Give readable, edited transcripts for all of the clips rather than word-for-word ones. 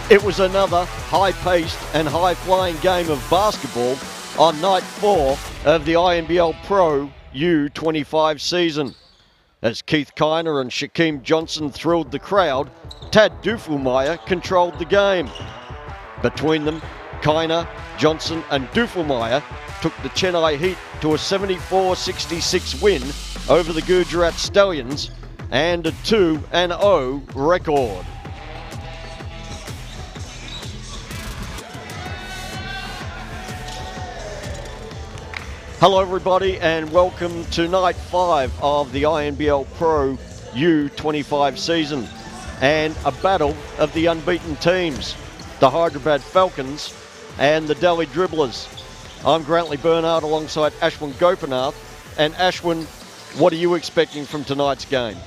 It was another high-paced and high-flying game of basketball on night 4 of the INBL Pro U25 season. As Keith Kiner and Shaquem Johnson thrilled the crowd, Tad Dufelmeyer controlled the game. Between them, Kiner, Johnson and Dufelmeyer took the Chennai Heat to a 74-66 win over the Gujarat Stallions and a 2-0 record. Hello everybody and welcome to night 5 of the INBL Pro U25 season and a battle of the unbeaten teams, the Hyderabad Falcons and the Delhi Dribblers. I'm Grantley Bernard alongside Ashwin Gopinath. And Ashwin, what are you expecting from tonight's game?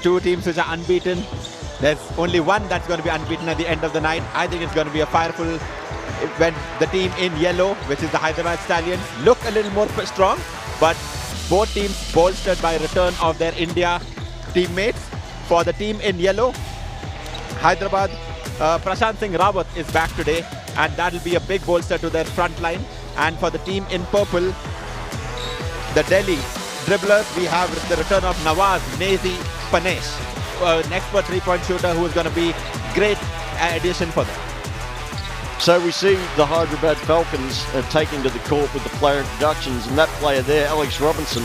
Two teams which are unbeaten. There's only one that's going to be unbeaten at the end of the night. I think it's going to be a fireful when the team in yellow, which is the Hyderabad Stallions, look a little more strong, but both teams bolstered by return of their India teammates. For the team in yellow, Hyderabad, Prashant Singh Rawat is back today, and that'll be a big bolster to their front line. And for the team in purple, the Delhi Dribblers, we have the return of Nawaz Nazi Panesh, an expert three-point shooter who is going to be great addition for them. So we see the Hyderabad Falcons taking to the court with the player introductions, and that player there, Alex Robinson,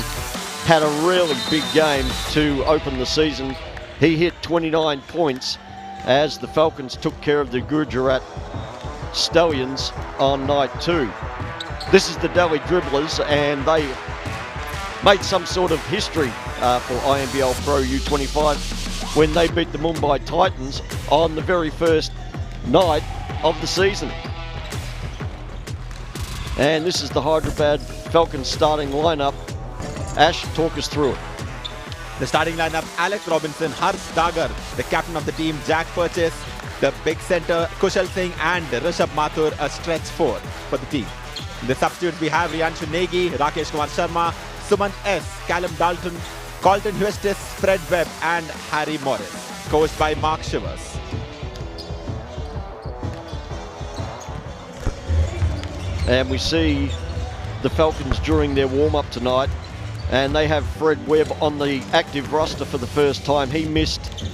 had a really big game to open the season. He hit 29 points as the Falcons took care of the Gujarat Stallions on night 2. This is the Delhi Dribblers, and they made some sort of history for INBL Pro U25 when they beat the Mumbai Titans on the very first night of the season. And this is the Hyderabad Falcons starting lineup. Ash, talk us through it. The starting lineup: Alex Robinson, Harsh Dagar, the captain of the team, Jack Purchase, the big center Kushal Singh, and Rishabh Mathur, a stretch 4 for the team. The substitutes we have Riyanshu Negi, Rakesh Kumar Sharma, Sumant S, Callum Dalton, Colton Huestis, Fred Webb, and Harry Morris, coached by Mark Shivers. And we see the Falcons during their warm-up tonight, and they have Fred Webb on the active roster for the first time. He missed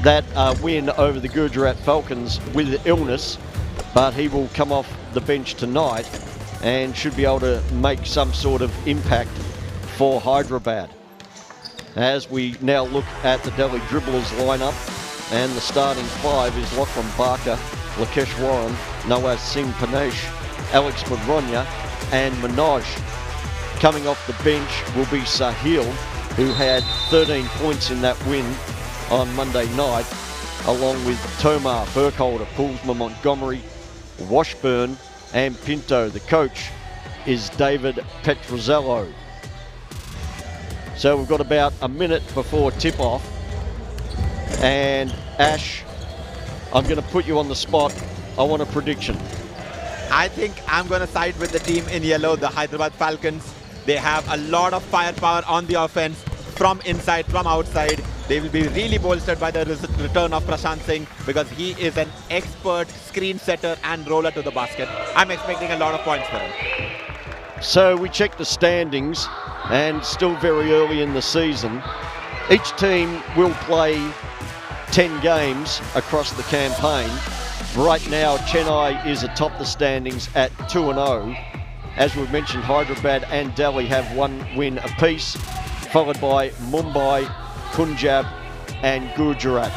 that win over the Gujarat Falcons with illness, but he will come off the bench tonight and should be able to make some sort of impact for Hyderabad. As we now look at the Delhi Dribblers lineup, and the starting 5 is Lachlan Barker, Lakesh Warren, Nawaz Singh Panesh, Alex Madronya and Manoj. Coming off the bench will be Sahil, who had 13 points in that win on Monday night, along with Tomar, Burkholder, Poolsma, Montgomery, Washburn and Pinto. The coach is David Petrozello. So we've got about a minute before tip-off, and Ash, I'm going to put you on the spot. I want a prediction. I think I'm going to side with the team in yellow, the Hyderabad Falcons. They have a lot of firepower on the offense, from inside, from outside. They will be really bolstered by the return of Prashant Singh, because he is an expert screen setter and roller to the basket. I'm expecting a lot of points for him. So we check the standings, and still very early in the season. Each team will play 10 games across the campaign. Right now, Chennai is atop the standings at 2-0. As we've mentioned, Hyderabad and Delhi have 1 win apiece, followed by Mumbai, Punjab and Gujarat.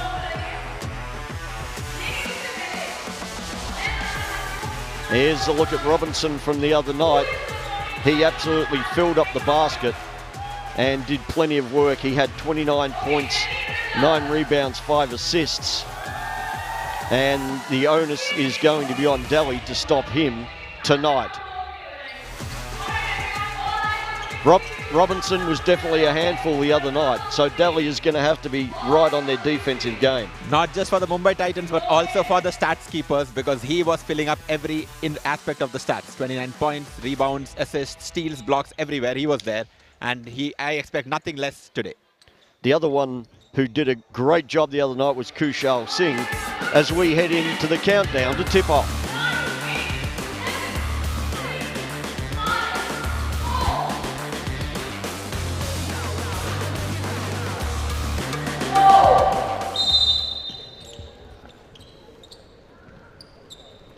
Here's a look at Robinson from the other night. He absolutely filled up the basket and did plenty of work. He had 29 points, 9 rebounds, 5 assists. And the onus is going to be on Delhi to stop him tonight. Robinson was definitely a handful the other night, so Delhi is going to have to be right on their defensive game. Not just for the Mumbai Titans, but also for the stats keepers, because he was filling up every aspect of the stats. 29 points, rebounds, assists, steals, blocks, everywhere he was there. And I expect nothing less today. The other one who did a great job the other night was Kushal Singh. as we head into the countdown to tip-off.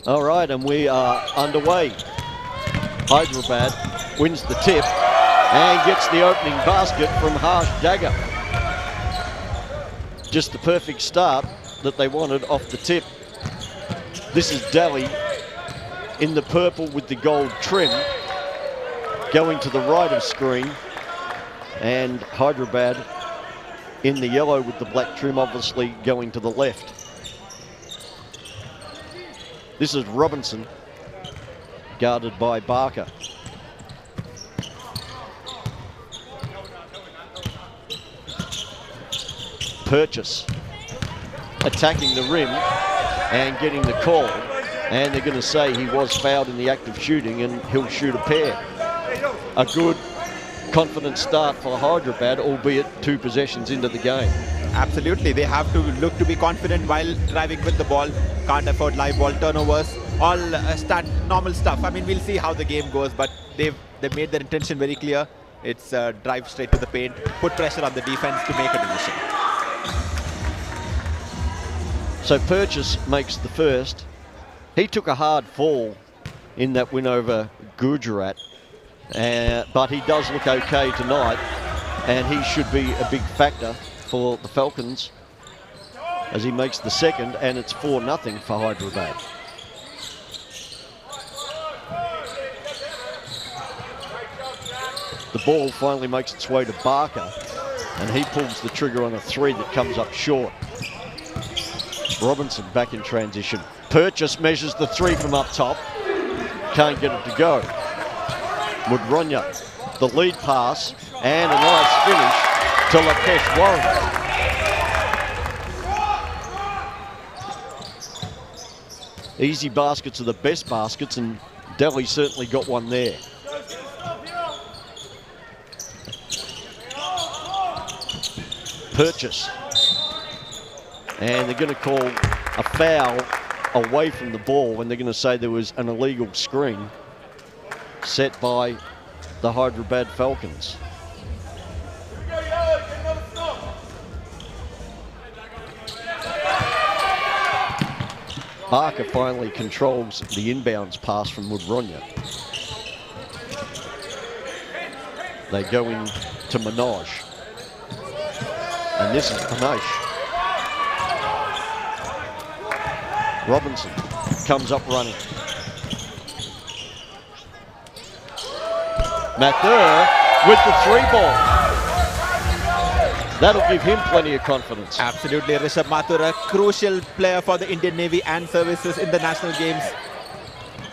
All right, and we are underway. Hyderabad wins the tip and gets the opening basket from Harsh Dagger. Just the perfect start that they wanted off the tip. This is Delhi in the purple with the gold trim, going to the right of screen, and Hyderabad in the yellow with the black trim, obviously going to the left. This is Robinson, guarded by Barker. Purchase attacking the rim and getting the call. And they're going to say he was fouled in the act of shooting and he'll shoot a pair. A good, confident start for Hyderabad, albeit 2 possessions into the game. Absolutely, they have to look to be confident while driving with the ball. Can't afford live ball turnovers. All normal stuff. I mean, we'll see how the game goes, but they've made their intention very clear. It's drive straight to the paint, put pressure on the defense to make a decision. So Purchase makes the first. He took a hard fall in that win over Gujarat, but he does look okay tonight, and he should be a big factor for the Falcons as he makes the second, and it's 4-0 for Hyderabad. The ball finally makes its way to Barker, and he pulls the trigger on a 3 that comes up short. Robinson back in transition. Purchase measures the 3 from up top. Can't get it to go. Mudronya, the lead pass, and a nice finish to Lakesh Warren. Easy baskets are the best baskets, and Delhi certainly got one there. Purchase. And they're going to call a foul away from the ball when they're going to say there was an illegal screen set by the Hyderabad Falcons. Barker finally controls the inbounds pass from Mudronya. They go in to Manoj. And this is Panache. Robinson comes up running. Mathur with the 3 ball. That'll give him plenty of confidence. Absolutely, Rishabh Mathur, a crucial player for the Indian Navy and services in the national games.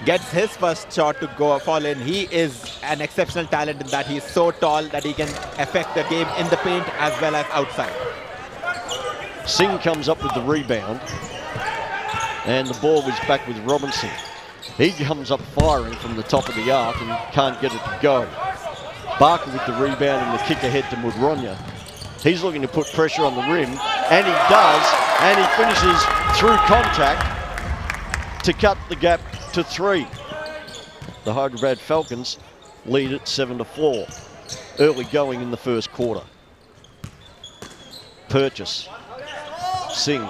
Gets his first shot to fall in. He is an exceptional talent in that he's so tall that he can affect the game in the paint as well as outside. Singh comes up with the rebound, and the ball is back with Robinson. He comes up firing from the top of the arc and can't get it to go. Barker with the rebound and the kick ahead to Mudronya. He's looking to put pressure on the rim, and he does, and he finishes through contact to cut the gap to 3. The Hyderabad Falcons lead at 7-4. Early going in the first quarter. Purchase. Singh.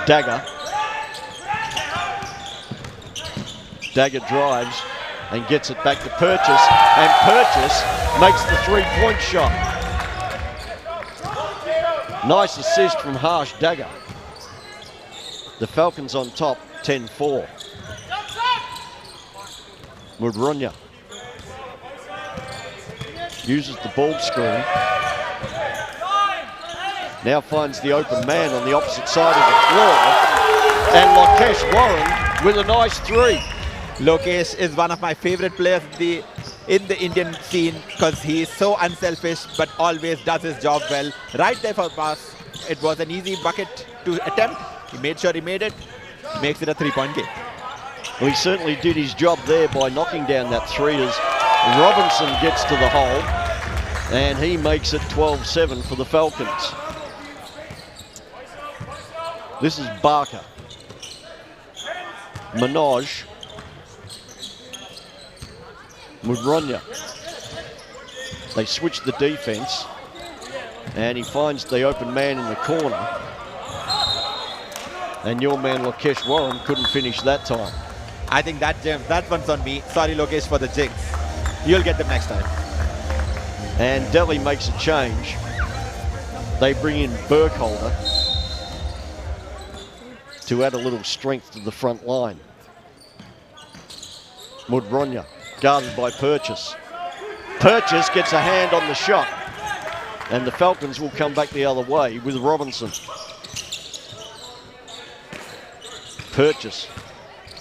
Dagger. Dagger drives and gets it back to Purchase, and Purchase makes the 3-point shot. Nice assist from Harsh Dagger. The Falcons on top, 10-4. Mudronya uses the ball screen. Now finds the open man on the opposite side of the floor. And Lakesh Warren with a nice 3. Lokesh is one of my favorite players in the Indian scene because he is so unselfish but always does his job well. Right there for pass. It was an easy bucket to attempt. He made sure he made it. Makes it a 3-point game. Well, he certainly did his job there by knocking down that 3 as Robinson gets to the hole, and he makes it 12-7 for the Falcons. This is Barker. Minaj. Mudronya. They switch the defense, and he finds the open man in the corner. And your man Lokesh Warren couldn't finish that time. I think that one's on me. Sorry, Lokesh, for the jinx. You'll get them next time. And Delhi makes a change. They bring in Burkholder to add a little strength to the front line. Mudronya, guarded by Purchase. Purchase gets a hand on the shot, and the Falcons will come back the other way with Robinson. Purchase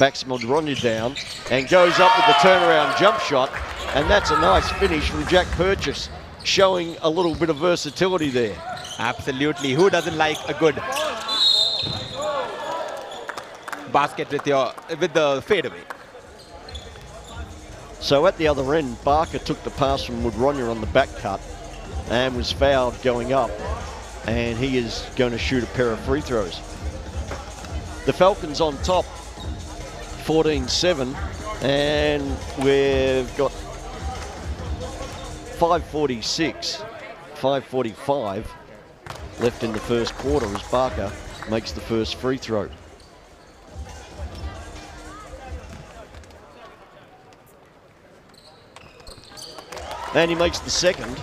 backs Mudronya down and goes up with the turnaround jump shot, and that's a nice finish from Jack Purchase, showing a little bit of versatility there. Absolutely. Who doesn't like a good basket with the fadeaway? So at the other end, Barker took the pass from Mudronya on the back cut and was fouled going up, and he is going to shoot a pair of free throws. The Falcons on top, 14-7, and we've got 5:45 left in the first quarter as Barker makes the first free throw. And he makes the second.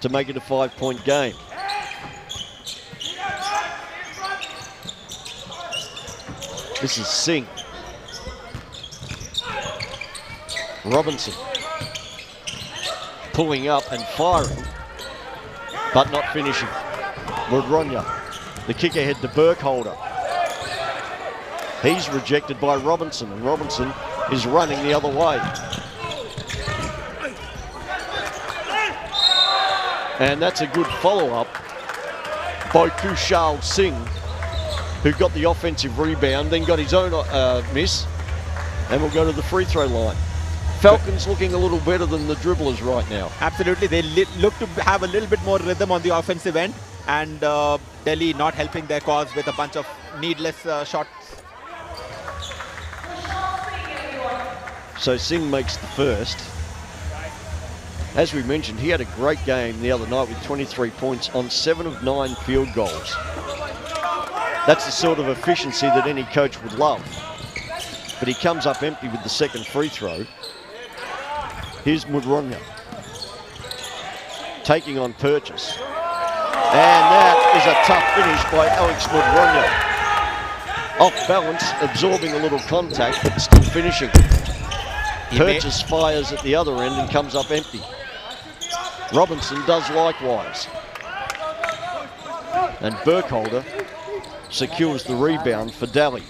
To make it a 5-point game. This is Singh. Robinson pulling up and firing, but not finishing. Mudronya, the kick ahead to Burkholder. He's rejected by Robinson, and Robinson is running the other way. And that's a good follow-up by Kushal Singh, who got the offensive rebound, then got his own miss, and will go to the free throw line. Falcons looking a little better than the Dribblers right now. Absolutely. They look to have a little bit more rhythm on the offensive end, and Delhi not helping their cause with a bunch of needless shots. So Singh makes the first. As we mentioned, he had a great game the other night with 23 points on 7 of 9 field goals. That's the sort of efficiency that any coach would love. But he comes up empty with the second free throw. Here's Mudronya taking on Purchase. And that is a tough finish by Alex Mudronya. Off balance, absorbing a little contact, but still finishing. Purchase fires at the other end and comes up empty. Robinson does likewise. And Burkholder secures the rebound for Delhi.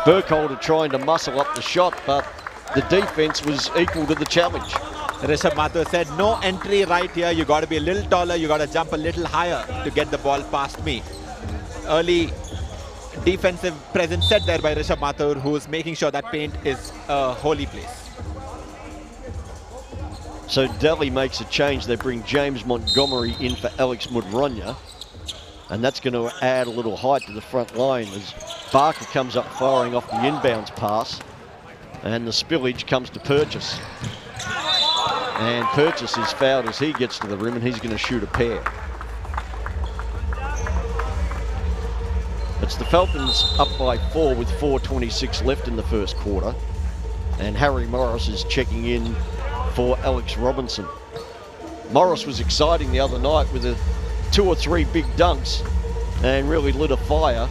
Burkholder trying to muscle up the shot, but the defense was equal to the challenge. Rishabh Mathur said, no entry right here. You got to be a little taller. You got to jump a little higher to get the ball past me. Early defensive presence set there by Rishabh Mathur, who's making sure that paint is a holy place. So Delhi makes a change. They bring James Montgomery in for Alex Mudronya, and that's going to add a little height to the front line as Barker comes up firing off the inbounds pass, and the spillage comes to Purchase. And Purchase is fouled as he gets to the rim, and he's going to shoot a pair. It's the Falcons up by 4 with 4:26 left in the first quarter, and Harry Morris is checking in for Alex Robinson. Morris was exciting the other night with 2 or 3 big dunks and really lit a fire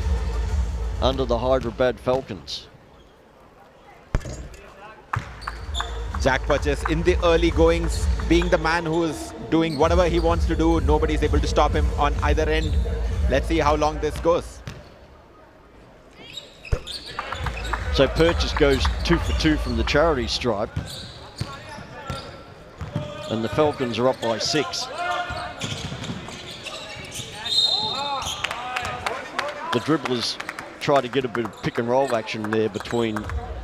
under the Hyderabad Falcons. Jack Purchase in the early goings, being the man who is doing whatever he wants to do. Nobody's able to stop him on either end. Let's see how long this goes. So Purchase goes 2 for 2 from the charity stripe, and the Falcons are up by 6. The Dribblers try to get a bit of pick and roll action there between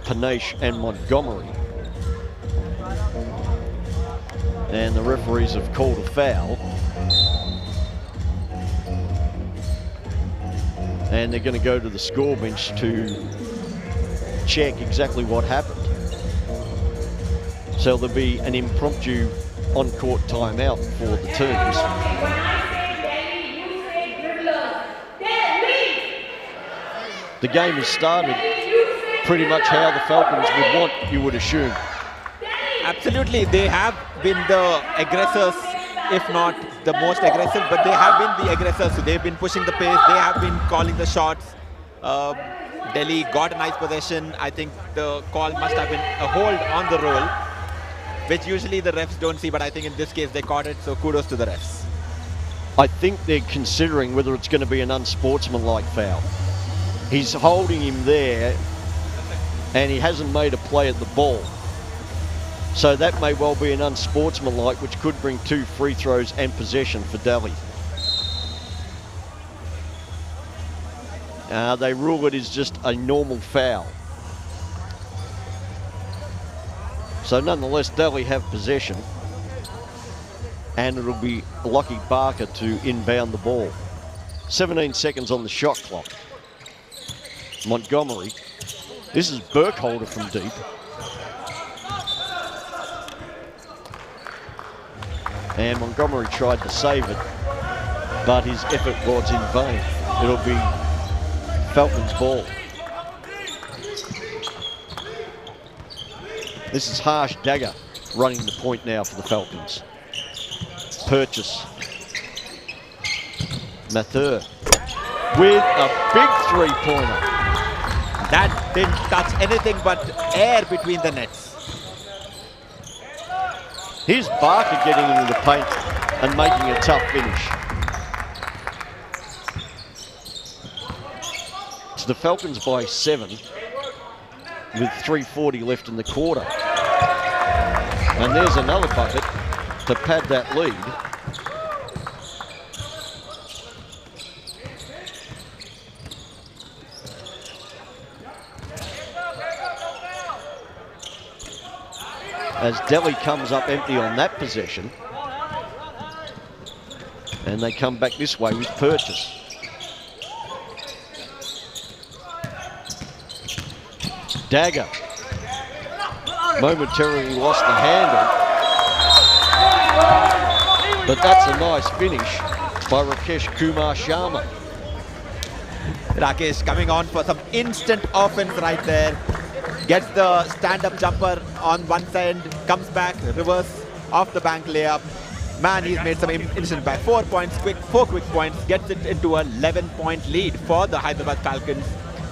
Panesh and Montgomery. And the referees have called a foul. And they're going to go to the score bench to check exactly what happened. So there'll be an impromptu on-court timeout for the teams. The game has started pretty much how the Falcons would want, you would assume. Absolutely, they have been the aggressors, if not the most aggressive, but they have been the aggressors. So they've been pushing the pace, they have been calling the shots. Delhi got a nice possession. I think the call must have been a hold on the roll, which usually the refs don't see, but I think in this case they caught it, so kudos to the refs. I think they're considering whether it's going to be an unsportsmanlike foul. He's holding him there, and he hasn't made a play at the ball. So that may well be an unsportsmanlike, which could bring 2 free throws and possession for Delhi. They rule it as just a normal foul. So nonetheless, Delhi have possession, and it'll be Lockie Barker to inbound the ball. 17 seconds on the shot clock. Montgomery. This is Burkholder from deep. And Montgomery tried to save it, but his effort was in vain. It'll be Falcons ball. This is Harsh Dagger running the point now for the Falcons. Purchase. Mathur with a big three-pointer. That didn't touch anything but air between the nets. Here's Barker getting into the paint and making a tough finish. It's the Falcons by 7 with 3:40 left in the quarter. And there's another bucket to pad that lead. As Delhi comes up empty on that possession. And they come back this way with Purchase. Dagger momentarily lost the handle. But that's a nice finish by Rakesh Kumar Sharma. Rakesh coming on for some instant offense right there. Gets the stand-up jumper on one side, comes back, reverse, off the bank layup. Man, he's made some instant impact. 4 points, four quick points, gets it into a 11-point lead for the Hyderabad Falcons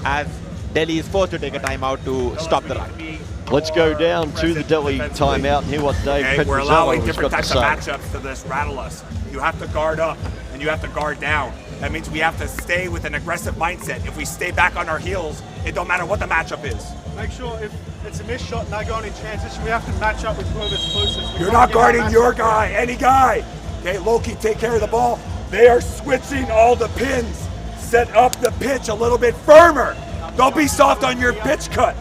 as Delhi is forced to take a timeout to stop the run. Let's go down to the Delhi timeout and hear what Dave Petrozello we're allowing has different got to types say. of matchups to this rattle us. You have to guard up and you have to guard down. That means we have to stay with an aggressive mindset. If we stay back on our heels, it don't matter what the matchup is. Make sure if it's a missed shot and they're going in transition, we have to match up with whoever's closest. You're not guarding your guy, any guy. Okay, Loki, take care of the ball. They are switching all the pins. Set up the pitch a little bit firmer. Don't be soft on your pitch cut.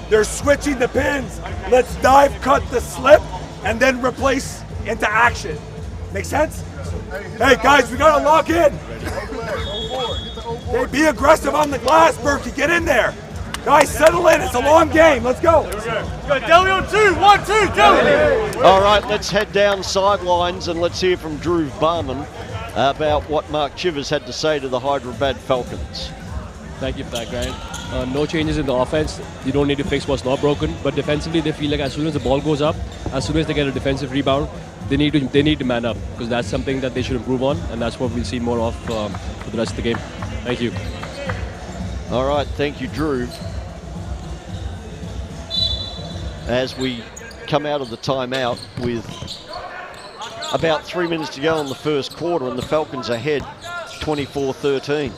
They're switching the pins. Let's dive cut the slip and then replace into action. Make sense? Hey guys, we gotta lock in. Hey, be aggressive on the glass, Berkey. Get in there. Guys, settle in. It's a long game. Let's go. Go, Delhi on 2. 1, 2, Delhi. All right, let's head down sidelines and let's hear from Dhruv Barman about what Mark Chivers had to say to the Hyderabad Falcons. Thank you for that, Grant. No changes in the offense. You don't need to fix what's not broken. But defensively, they feel like as soon as the ball goes up, as soon as they get a defensive rebound, they need to man up because that's something that they should improve on, and that's what we'll see more of for the rest of the game. Thank you. All right, thank you, Dhruv. As we come out of the timeout with about 3 minutes to go in the first quarter, and the Falcons ahead 24-13.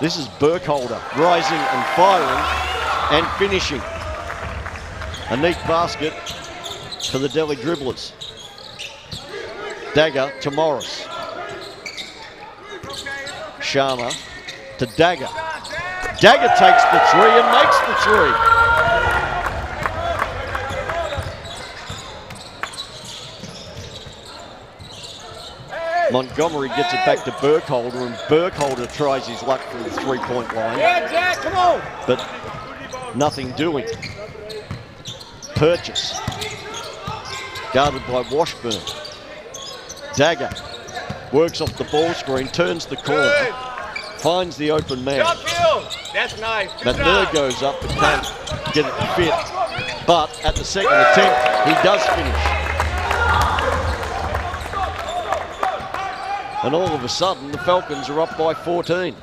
This is Burkholder rising and firing and finishing. A neat basket for the Delhi Dribblers. Dagger to Morris. Sharma to Dagger. Dagger takes the three and makes the three. Montgomery gets it back to Burkholder, and Burkholder tries his luck from the three-point line. Yeah, Jack, come on. But nothing doing. Purchase. Guarded by Washburn. Dagger works off the ball screen, turns the corner, finds the open man. That's nice. McNair goes up but can't get it to fit. But at the second attempt, he does finish. And all of a sudden, the Falcons are up by 14.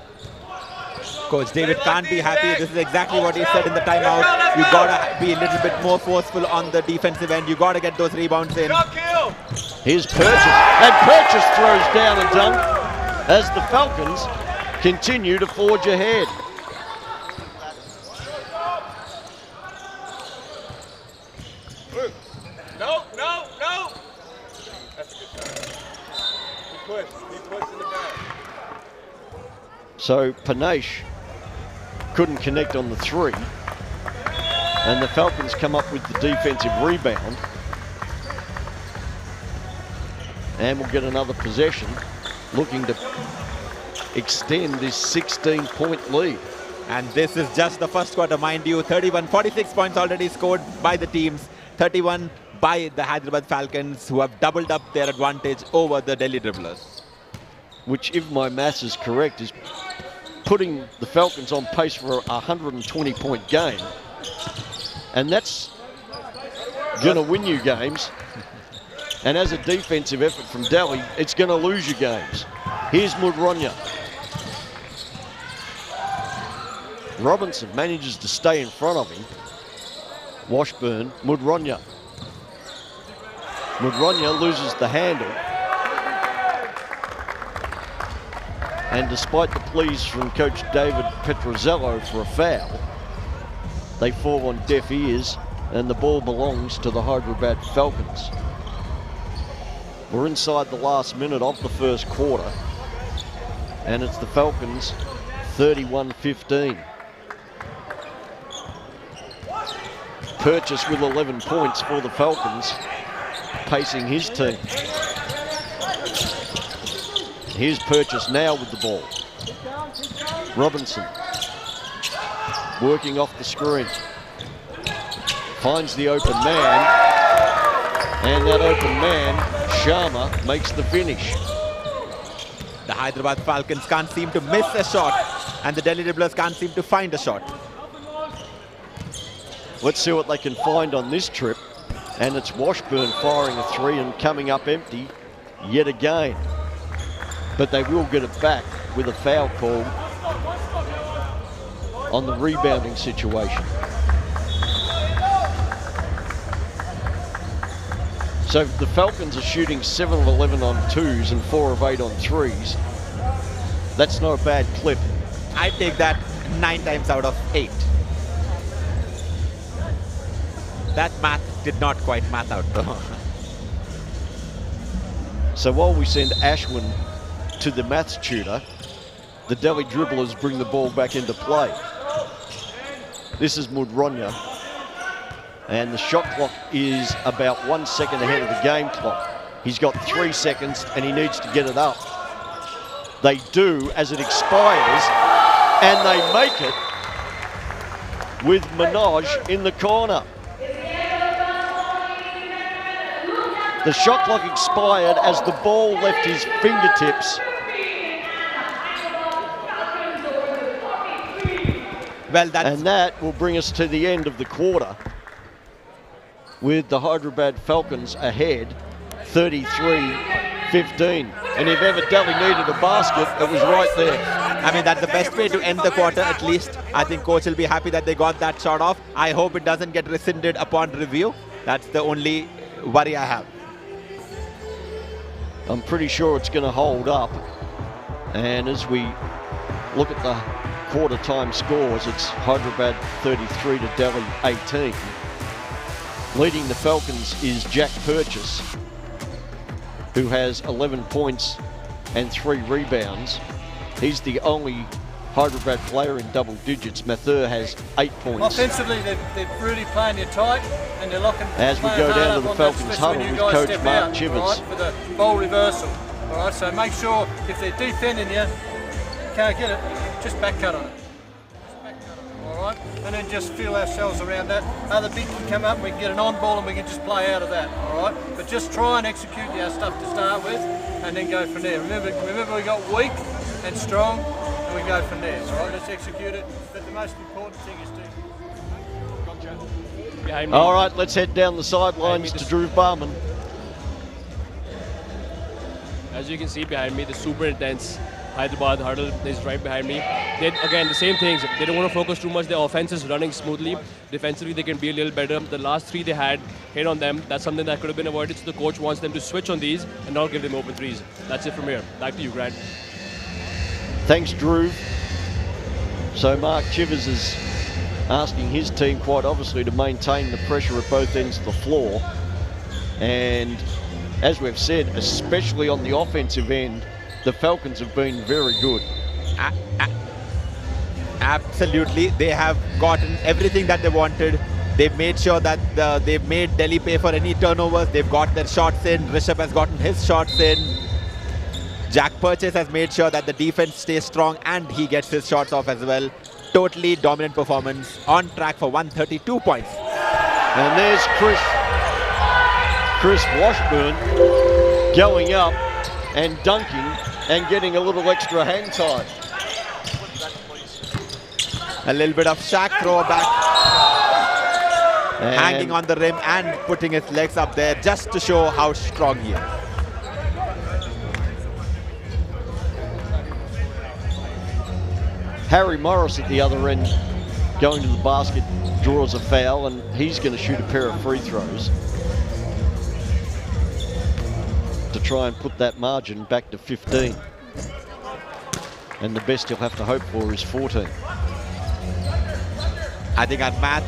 Coach David can't be happy. This is exactly what he said in the timeout. You gotta be a little bit more forceful on the defensive end. You gotta get those rebounds in. Here's Purchase, and Purchase throws down a dunk as the Falcons continue to forge ahead. No. That's a good shot. He puts in the back. So Panache couldn't connect on the three, and the Falcons come up with the defensive rebound, and we'll get another possession, looking to extend this 16-point lead. And this is just the first quarter, mind you. 46 points already scored by the teams, 31 by the Hyderabad Falcons, who have doubled up their advantage over the Delhi Dribblers. Which, if my maths is correct, is putting the Falcons on pace for a 120-point game. And that's going to win you games. And as a defensive effort from Delhi, it's going to lose you games. Here's Mudronya. Robinson manages to stay in front of him. Washburn, Mudronya. Mudronya loses the handle. And despite the pleas from Coach David Petrozello for a foul, they fall on deaf ears, and the ball belongs to the Hyderabad Falcons. We're inside the last minute of the first quarter, and it's the Falcons 31-15. Purchase with 11 points for the Falcons, pacing his team. Here's Purchase now with the ball. Robinson working off the screen. Finds the open man. And that open man, Sharma, makes the finish. The Hyderabad Falcons can't seem to miss a shot, and the Delhi Dribblers can't seem to find a shot. Let's see what they can find on this trip. And it's Washburn firing a three and coming up empty yet again. But they will get it back with a foul call on the rebounding situation. So the Falcons are shooting 7 of 11 on twos and 4 of 8 on threes. That's not a bad clip. I take that 9 times out of 8. That math did not quite math out though. So while we send Ashwin to the maths tutor, the Delhi Dribblers bring the ball back into play. This is Mudronya, and the shot clock is about 1 second ahead of the game clock. He's got 3 seconds and he needs to get it up. They do as it expires, and they make it with Minaj in the corner. The shot clock expired as the ball left his fingertips. Well, and that will bring us to the end of the quarter, with the Hyderabad Falcons ahead 33-15. And if ever Delhi needed a basket, it was right there. I mean, that's the best way to end the quarter, at least. I think coach will be happy that they got that shot off. I hope it doesn't get rescinded upon review. That's the only worry I have. I'm pretty sure it's going to hold up. And as we look at the quarter time scores, it's Hyderabad 33 to Delhi 18. Leading the Falcons is Jack Purchase, who has 11 points and 3 rebounds. He's the only Hyderabad player in double digits. Mathur has 8 points. Offensively, they're really playing you tight and they're locking. As we go down to the Falcons huddle with Coach Mark Chivers. Right, for the ball reversal. All right, so make sure if they're defending you, can't get it, just back cut on it. All right, and then just feel ourselves around that. Other big can come up, we can get an on ball and we can just play out of that. All right, but just try and execute our stuff to start with, and then go from there. Remember we got weak and strong, and we go from there. All right, let's execute it. But the most important thing is to. All right, let's head down the sidelines to Drew Barman. As you can see behind me, the super intense Hyderabad huddle is right behind me. Again, the same things. They don't want to focus too much. Their offense is running smoothly. Defensively, they can be a little better. The last 3 they had hit on them. That's something that could have been avoided. So the coach wants them to switch on these and not give them open threes. That's it from here. Back to you, Grant. Thanks, Drew. So Mark Chivers is asking his team, quite obviously, to maintain the pressure at both ends of the floor. And as we've said, especially on the offensive end, the Falcons have been very good. Absolutely. They have gotten everything that they wanted. They've made sure that they've made Delhi pay for any turnovers. They've got their shots in. Rishabh has gotten his shots in. Jack Purchase has made sure that the defense stays strong and he gets his shots off as well. Totally dominant performance. On track for 132 points. And there's Chris Washburn going up and dunking and getting a little extra hang time. A little bit of Shaq throwback. Hanging on the rim and putting his legs up there just to show how strong he is. Harry Morris at the other end going to the basket, draws a foul, and he's going to shoot a pair of free throws to try and put that margin back to 15. And the best he'll have to hope for is 14. I think our math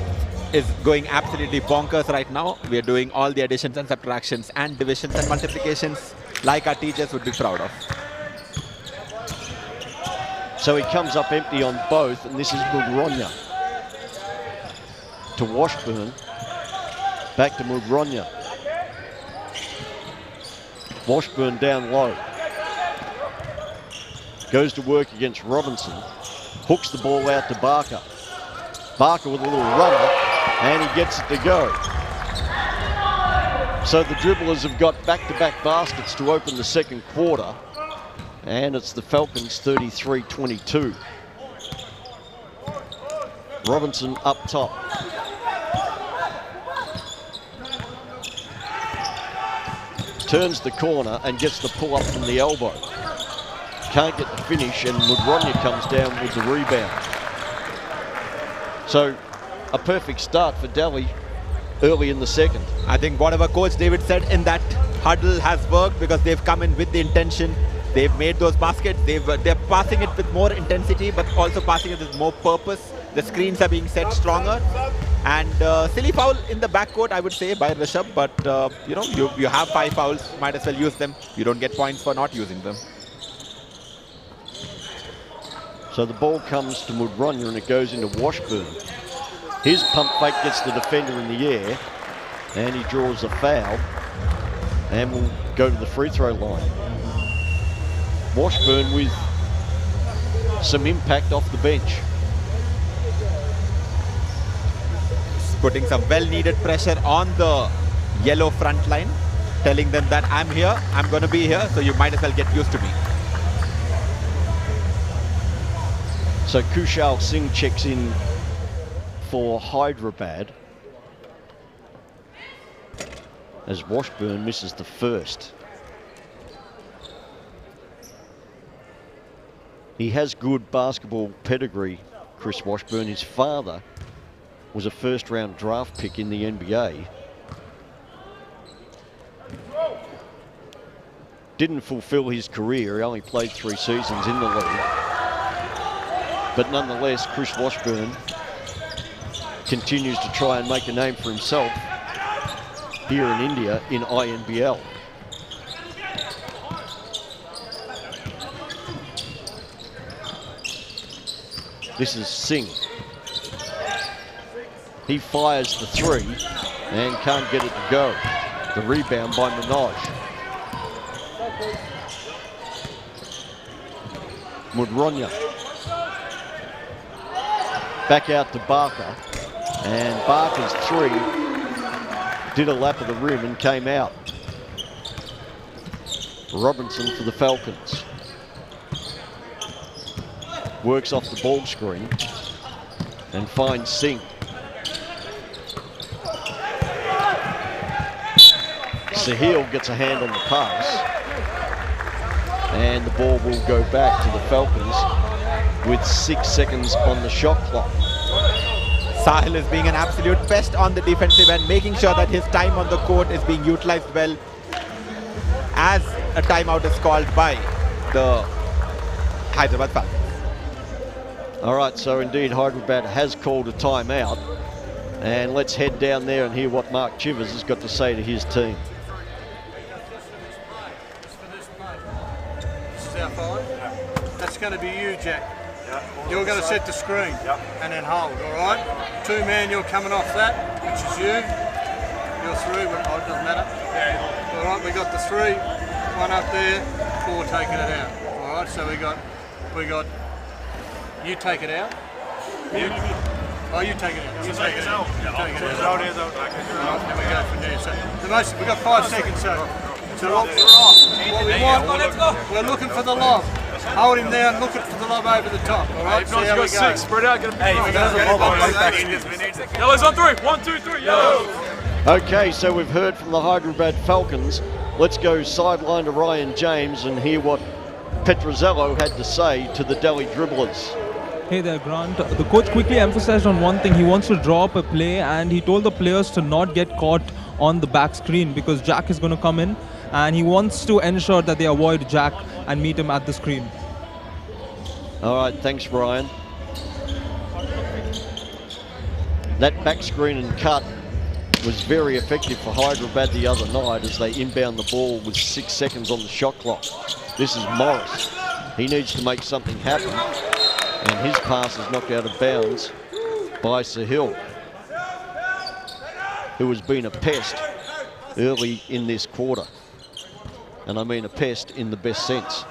is going absolutely bonkers right now. We are doing all the additions and subtractions and divisions and multiplications like our teachers would be proud of. So he comes up empty on both, and this is Mudronya. To Washburn. Back to Mudronya. Washburn down low. Goes to work against Robinson. Hooks the ball out to Barker. Barker with a little runner, and he gets it to go. So the Dribblers have got back-to-back baskets to open the second quarter. And it's the Falcons 33-22. Robinson up top. Turns the corner and gets the pull up from the elbow. Can't get the finish, and Mudronya comes down with the rebound. So a perfect start for Delhi early in the second. I think whatever Coach David said in that huddle has worked because they've come in with the intention. They've made those baskets. They're passing it with more intensity, but also passing it with more purpose. The screens are being set stronger. And silly foul in the backcourt, I would say, by Rishabh. But, you know, you have 5 fouls. Might as well use them. You don't get points for not using them. So the ball comes to Mudronya and it goes into Washburn. His pump fake gets the defender in the air. And he draws a foul. And will go to the free throw line. Washburn with some impact off the bench. Putting some well-needed pressure on the yellow front line, telling them that I'm here, I'm going to be here, so you might as well get used to me. So Kushal Singh checks in for Hyderabad as Washburn misses the first. He has good basketball pedigree, Chris Washburn. His father was a first-round draft pick in the NBA. Didn't fulfill his career. He only played 3 seasons in the league. But nonetheless, Chris Washburn continues to try and make a name for himself here in India in INBL. This is Singh. He fires the three and can't get it to go. The rebound by Minaj. Mudronya. Back out to Barker. And Barker's three did a lap of the rim and came out. Robinson for the Falcons. Works off the ball screen and finds Singh. Sahil gets a hand on the pass, and the ball will go back to the Falcons with 6 seconds on the shot clock. Sahil is being an absolute pest on the defensive end, making sure that his time on the court is being utilized well, as a timeout is called by the Hyderabad Falcons. All right, so indeed Hyderabad has called a timeout, and let's head down there and hear what Mark Chivers has got to say to his team. This is our five. That's going to be you, Jack. You're going to set the screen and then hold, all right? 2-man, you're coming off that, which is you. You're through, but it doesn't matter. All right, we got the 3, 1 up there, 4 taking it out. All right, so we got you take it out. Oh, you take it out. You take it out. You take it out. Right, then we go from there. So we've got 5 seconds. So what we want, we're looking for the lob. Hold him down, looking for the lob over the top. All right, see how we go. 6, spread out, get a Yellow's on 3. 1, 2, 3, yellow. Okay, so we've heard from the Hyderabad Falcons. Let's go sideline to Ryan James and hear what Petrozello had to say to the Delhi Dribblers. Hey there, Grant. The coach quickly emphasized on one thing. He wants to draw up a play, and he told the players to not get caught on the back screen because Jack is going to come in, and he wants to ensure that they avoid Jack and meet him at the screen. All right, thanks, Ryan. That back screen and cut was very effective for Hyderabad the other night as they inbound the ball with 6 seconds on the shot clock. This is Morris. He needs to make something happen, and his pass is knocked out of bounds by Sahil, who has been a pest early in this quarter. And I mean a pest in the best sense.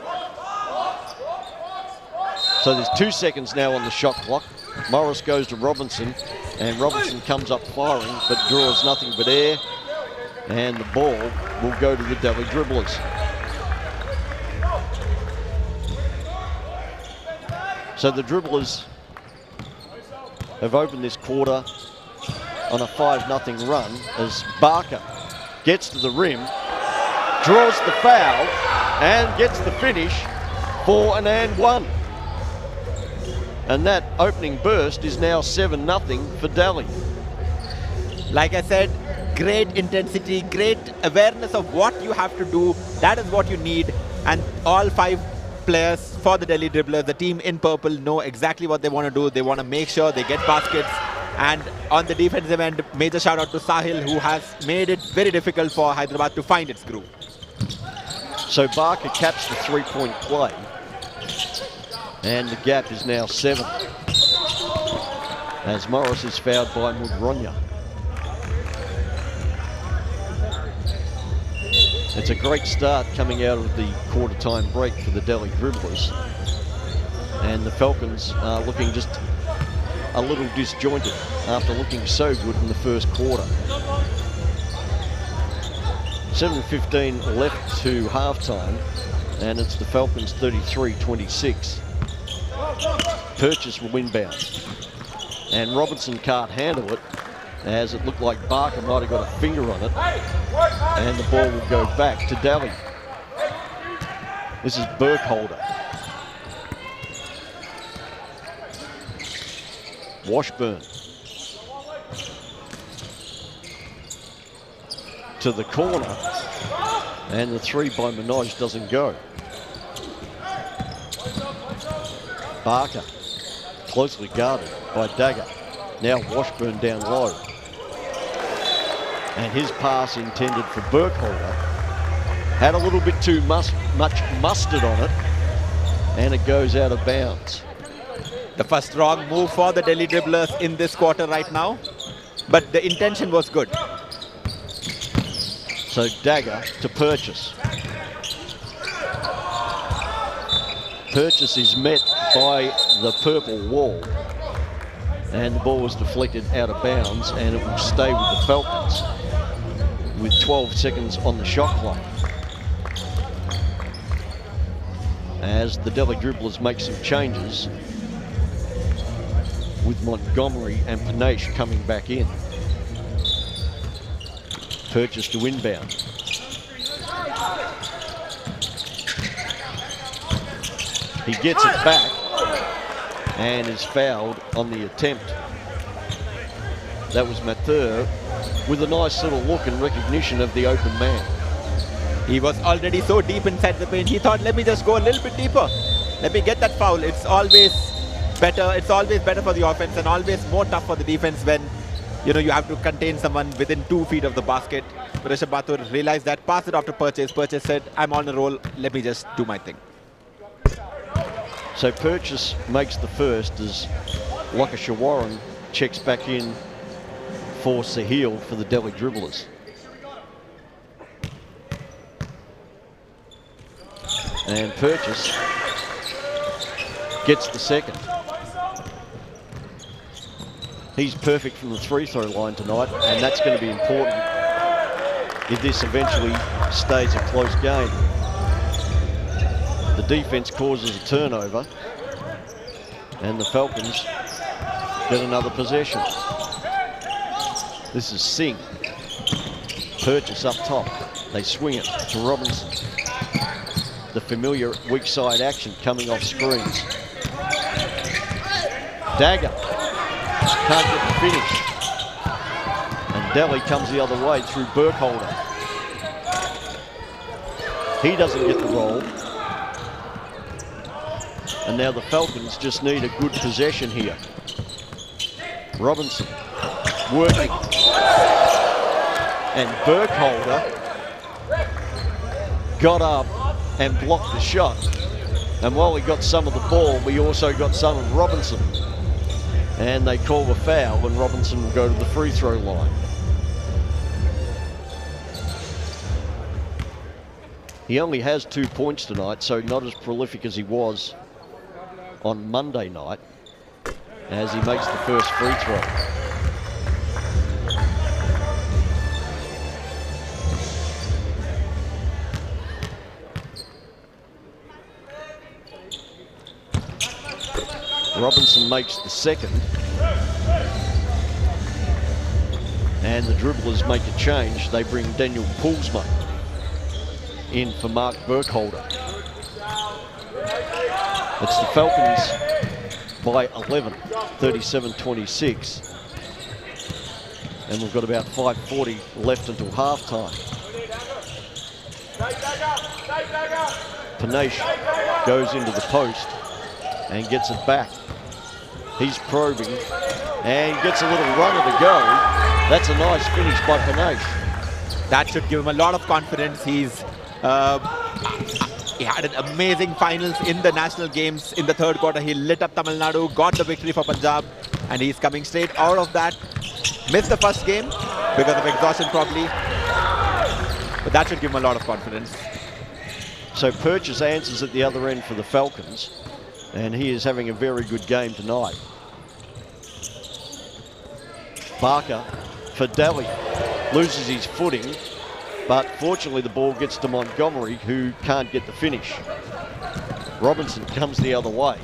So there's 2 seconds now on the shot clock. Morris goes to Robinson, and Robinson comes up firing, but draws nothing but air, and the ball will go to the Delhi Dribblers. So the Dribblers have opened this quarter on a 5-0 run as Barker gets to the rim, draws the foul, and gets the finish for an and one. And that opening burst is now 7-0 for Delhi. Like I said, great intensity, great awareness of what you have to do. That is what you need. And all 5 players for the Delhi Dribblers, the team in purple, know exactly what they want to do. They want to make sure they get baskets. And on the defensive end, major shout out to Sahil, who has made it very difficult for Hyderabad to find its groove. So Barker caps the 3-point play, and the gap is now 7 as Morris is fouled by Mudronya. It's a great start coming out of the quarter-time break for the Delhi Dribblers, and the Falcons are looking just a little disjointed after looking so good in the first quarter. 7:15 left to halftime, and it's the Falcons 33-26. Purchase will inbound, and Robinson can't handle it, as it looked like Barker might have got a finger on it, and the ball will go back to Delhi. This is Burkholder. Washburn to the corner, and the 3 by Minaj doesn't go. Barker closely guarded by Dagger. Now Washburn down low, and his pass intended for Burkholder had a little bit too much mustard on it, and it goes out of bounds. The first wrong move for the Delhi Dribblers in this quarter right now. But the intention was good. So Dagger to Purchase. Purchase is met by the purple wall. And the ball was deflected out of bounds, and it will stay with the Falcons with 12 seconds on the shot clock. As the Delhi Dribblers make some changes, with Montgomery and Panesh coming back in. Purchase to inbound. He gets it back and is fouled on the attempt. That was Mathur with a nice little look and recognition of the open man. He was already so deep inside the paint. He thought, let me just go a little bit deeper. Let me get that foul. It's always better. It's always better for the offense and always more tough for the defense when you have to contain someone within 2 feet of the basket. But Rishabh Mathur realized that, passed it off to Purchase. Purchase said, I'm on a roll. Let me just do my thing. So Purchase makes the first as Lakashawaran checks back in for Sahil for the Delhi Dribblers. And Purchase gets the second. He's perfect from the free-throw line tonight, and that's going to be important if this eventually stays a close game. The defense causes a turnover, and the Falcons get another possession. This is Singh. Purchase up top. They swing it to Robinson. The familiar weak side action coming off screens. Dagger can't get the finish. And Delhi comes the other way through Burkholder. He doesn't get the roll. And now the Falcons just need a good possession here. Robinson working. And Burkholder got up and blocked the shot. And while we got some of the ball, we also got some of Robinson. And they call a foul, and Robinson will go to the free throw line. He only has 2 points tonight, so not as prolific as he was on Monday night, as he makes the first free throw. Robinson makes the second. And the Dribblers make a change. They bring Daniel Poolsma in for Mark Burkholder. It's the Falcons by 11, 37-26. And we've got about 5:40 left until halftime. Panesh goes into the post and gets it back. He's probing and gets a little runner to go. That's a nice finish by Panesh. That should give him a lot of confidence. He had an amazing finals in the national games in the third quarter. He lit up Tamil Nadu, got the victory for Punjab, and he's coming straight out of that. Missed the first game because of exhaustion probably, but that should give him a lot of confidence. So Purchase answers at the other end for the Falcons, and he is having a very good game tonight. Barker for Delhi loses his footing, but fortunately the ball gets to Montgomery, who can't get the finish. Robinson comes the other way.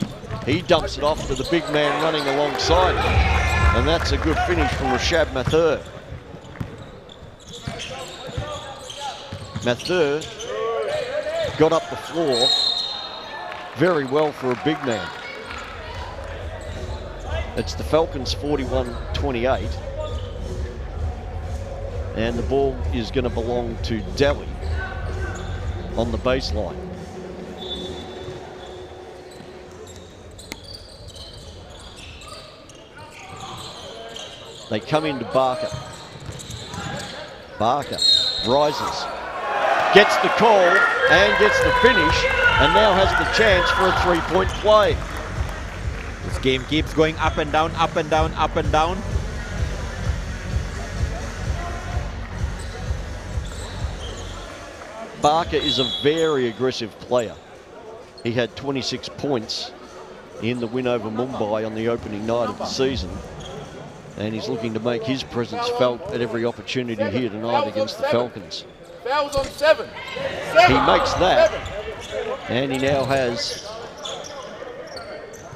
He dumps it off to the big man running alongside him, and that's a good finish from Rashad Mathur. Mathur got up the floor very well for a big man. It's the Falcons 41-28. And the ball is going to belong to Delhi on the baseline. They come into Barker. Barker rises, gets the call and gets the finish, and now has the chance for a three-point play. game keeps going up and down, up and down, up and down. Barker is a very aggressive player. He had 26 points in the win over Mumbai on the opening night of the season. And he's looking to make his presence felt at every opportunity here tonight against the Falcons. Fouls on 7. He makes that, and he now has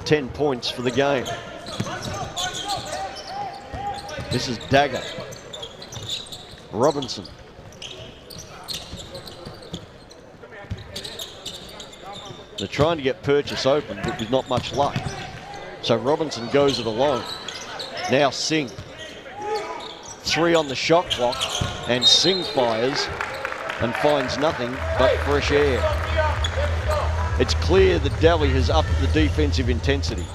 10 points for the game. This is Dagger. Robinson. They're trying to get Purchase open, but with not much luck. So Robinson goes it alone. Now Singh. 3 on the shot clock, and Singh fires and finds nothing but fresh air. It's clear that Delhi has upped the defensive intensity.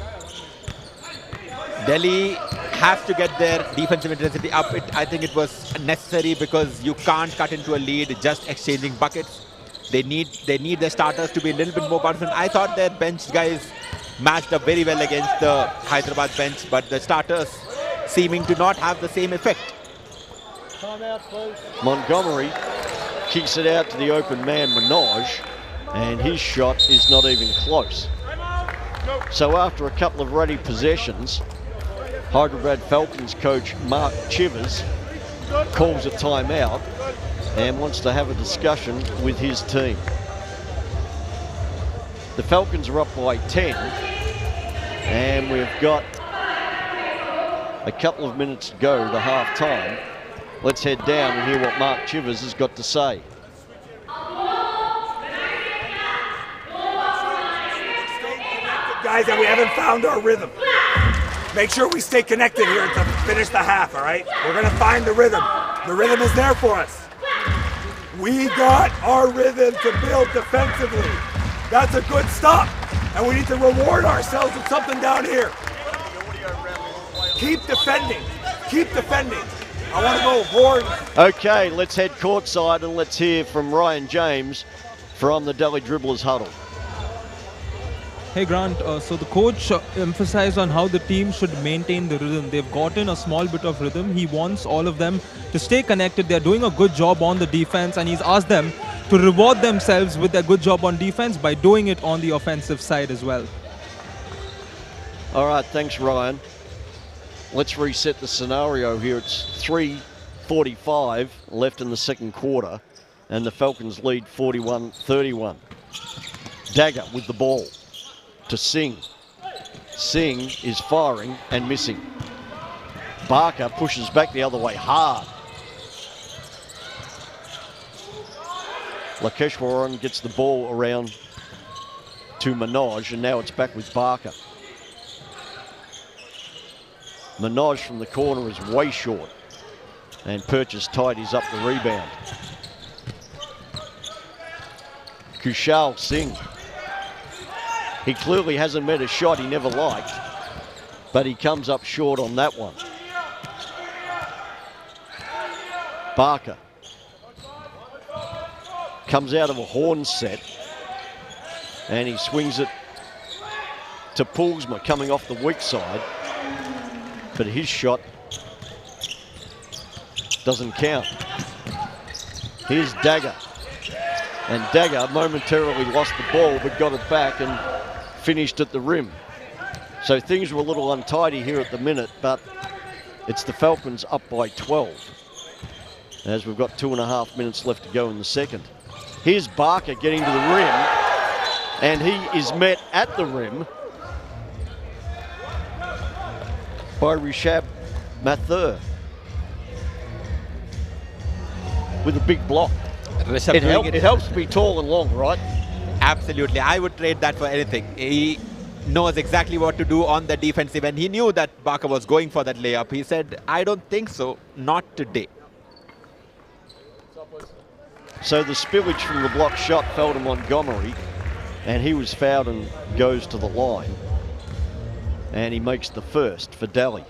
Delhi has to get their defensive intensity up. I think it was necessary because you can't cut into a lead just exchanging buckets. They need their starters to be a little bit more confident. I thought their bench guys matched up very well against the Hyderabad bench, but the starters seeming to not have the same effect. Timeout, please. Montgomery kicks it out to the open man, Manoj, and his shot is not even close. So after a couple of ready possessions, Hyderabad Falcons coach Mark Chivers calls a timeout and wants to have a discussion with his team. The Falcons are up by 10, and we've got a couple of minutes to go to half time. Let's head down and hear what Mark Chivers has got to say. Guys, and we haven't found our rhythm. Make sure we stay connected here to finish the half, all right? We're gonna find the rhythm. The rhythm is there for us. We got our rhythm to build defensively. That's a good stop. And we need to reward ourselves with something down here. Keep defending. Keep defending. I want to go forward. Okay, let's head courtside and let's hear from Ryan James from the Delhi Dribblers huddle. Hey Grant, so the coach emphasized on how the team should maintain the rhythm. They've gotten a small bit of rhythm. He wants all of them to stay connected. They're doing a good job on the defense, and he's asked them to reward themselves with their good job on defense by doing it on the offensive side as well. All right, thanks Ryan. Let's reset the scenario here. It's 3:45 left in the second quarter, and the Falcons lead 41-31. Dagger with the ball to Singh. Singh is firing and missing. Barker pushes back the other way hard. Lakeshwaran gets the ball around to Manoj, and now it's back with Barker. Manoj from the corner is way short, and Purchase tidies up the rebound. Kushal Singh. He clearly hasn't met a shot he never liked, but he comes up short on that one. Barker comes out of a horn set, and he swings it to Poolsma coming off the weak side, but his shot doesn't count. Here's Dagger, and Dagger momentarily lost the ball but got it back and finished at the rim. So things were a little untidy here at the minute, but it's the Falcons up by 12 as we've got 2.5 minutes left to go in the second. Here's Barker getting to the rim, and he is met at the rim by Rishabh Mathur with a big block. It helps to be tall and long, right? Absolutely. I would trade that for anything. He knows exactly what to do on the defensive, and he knew that Barker was going for that layup. He said, I don't think so, not today. So the spillage from the block shot fell to Montgomery, and he was fouled and goes to the line. And he makes the first for Delhi.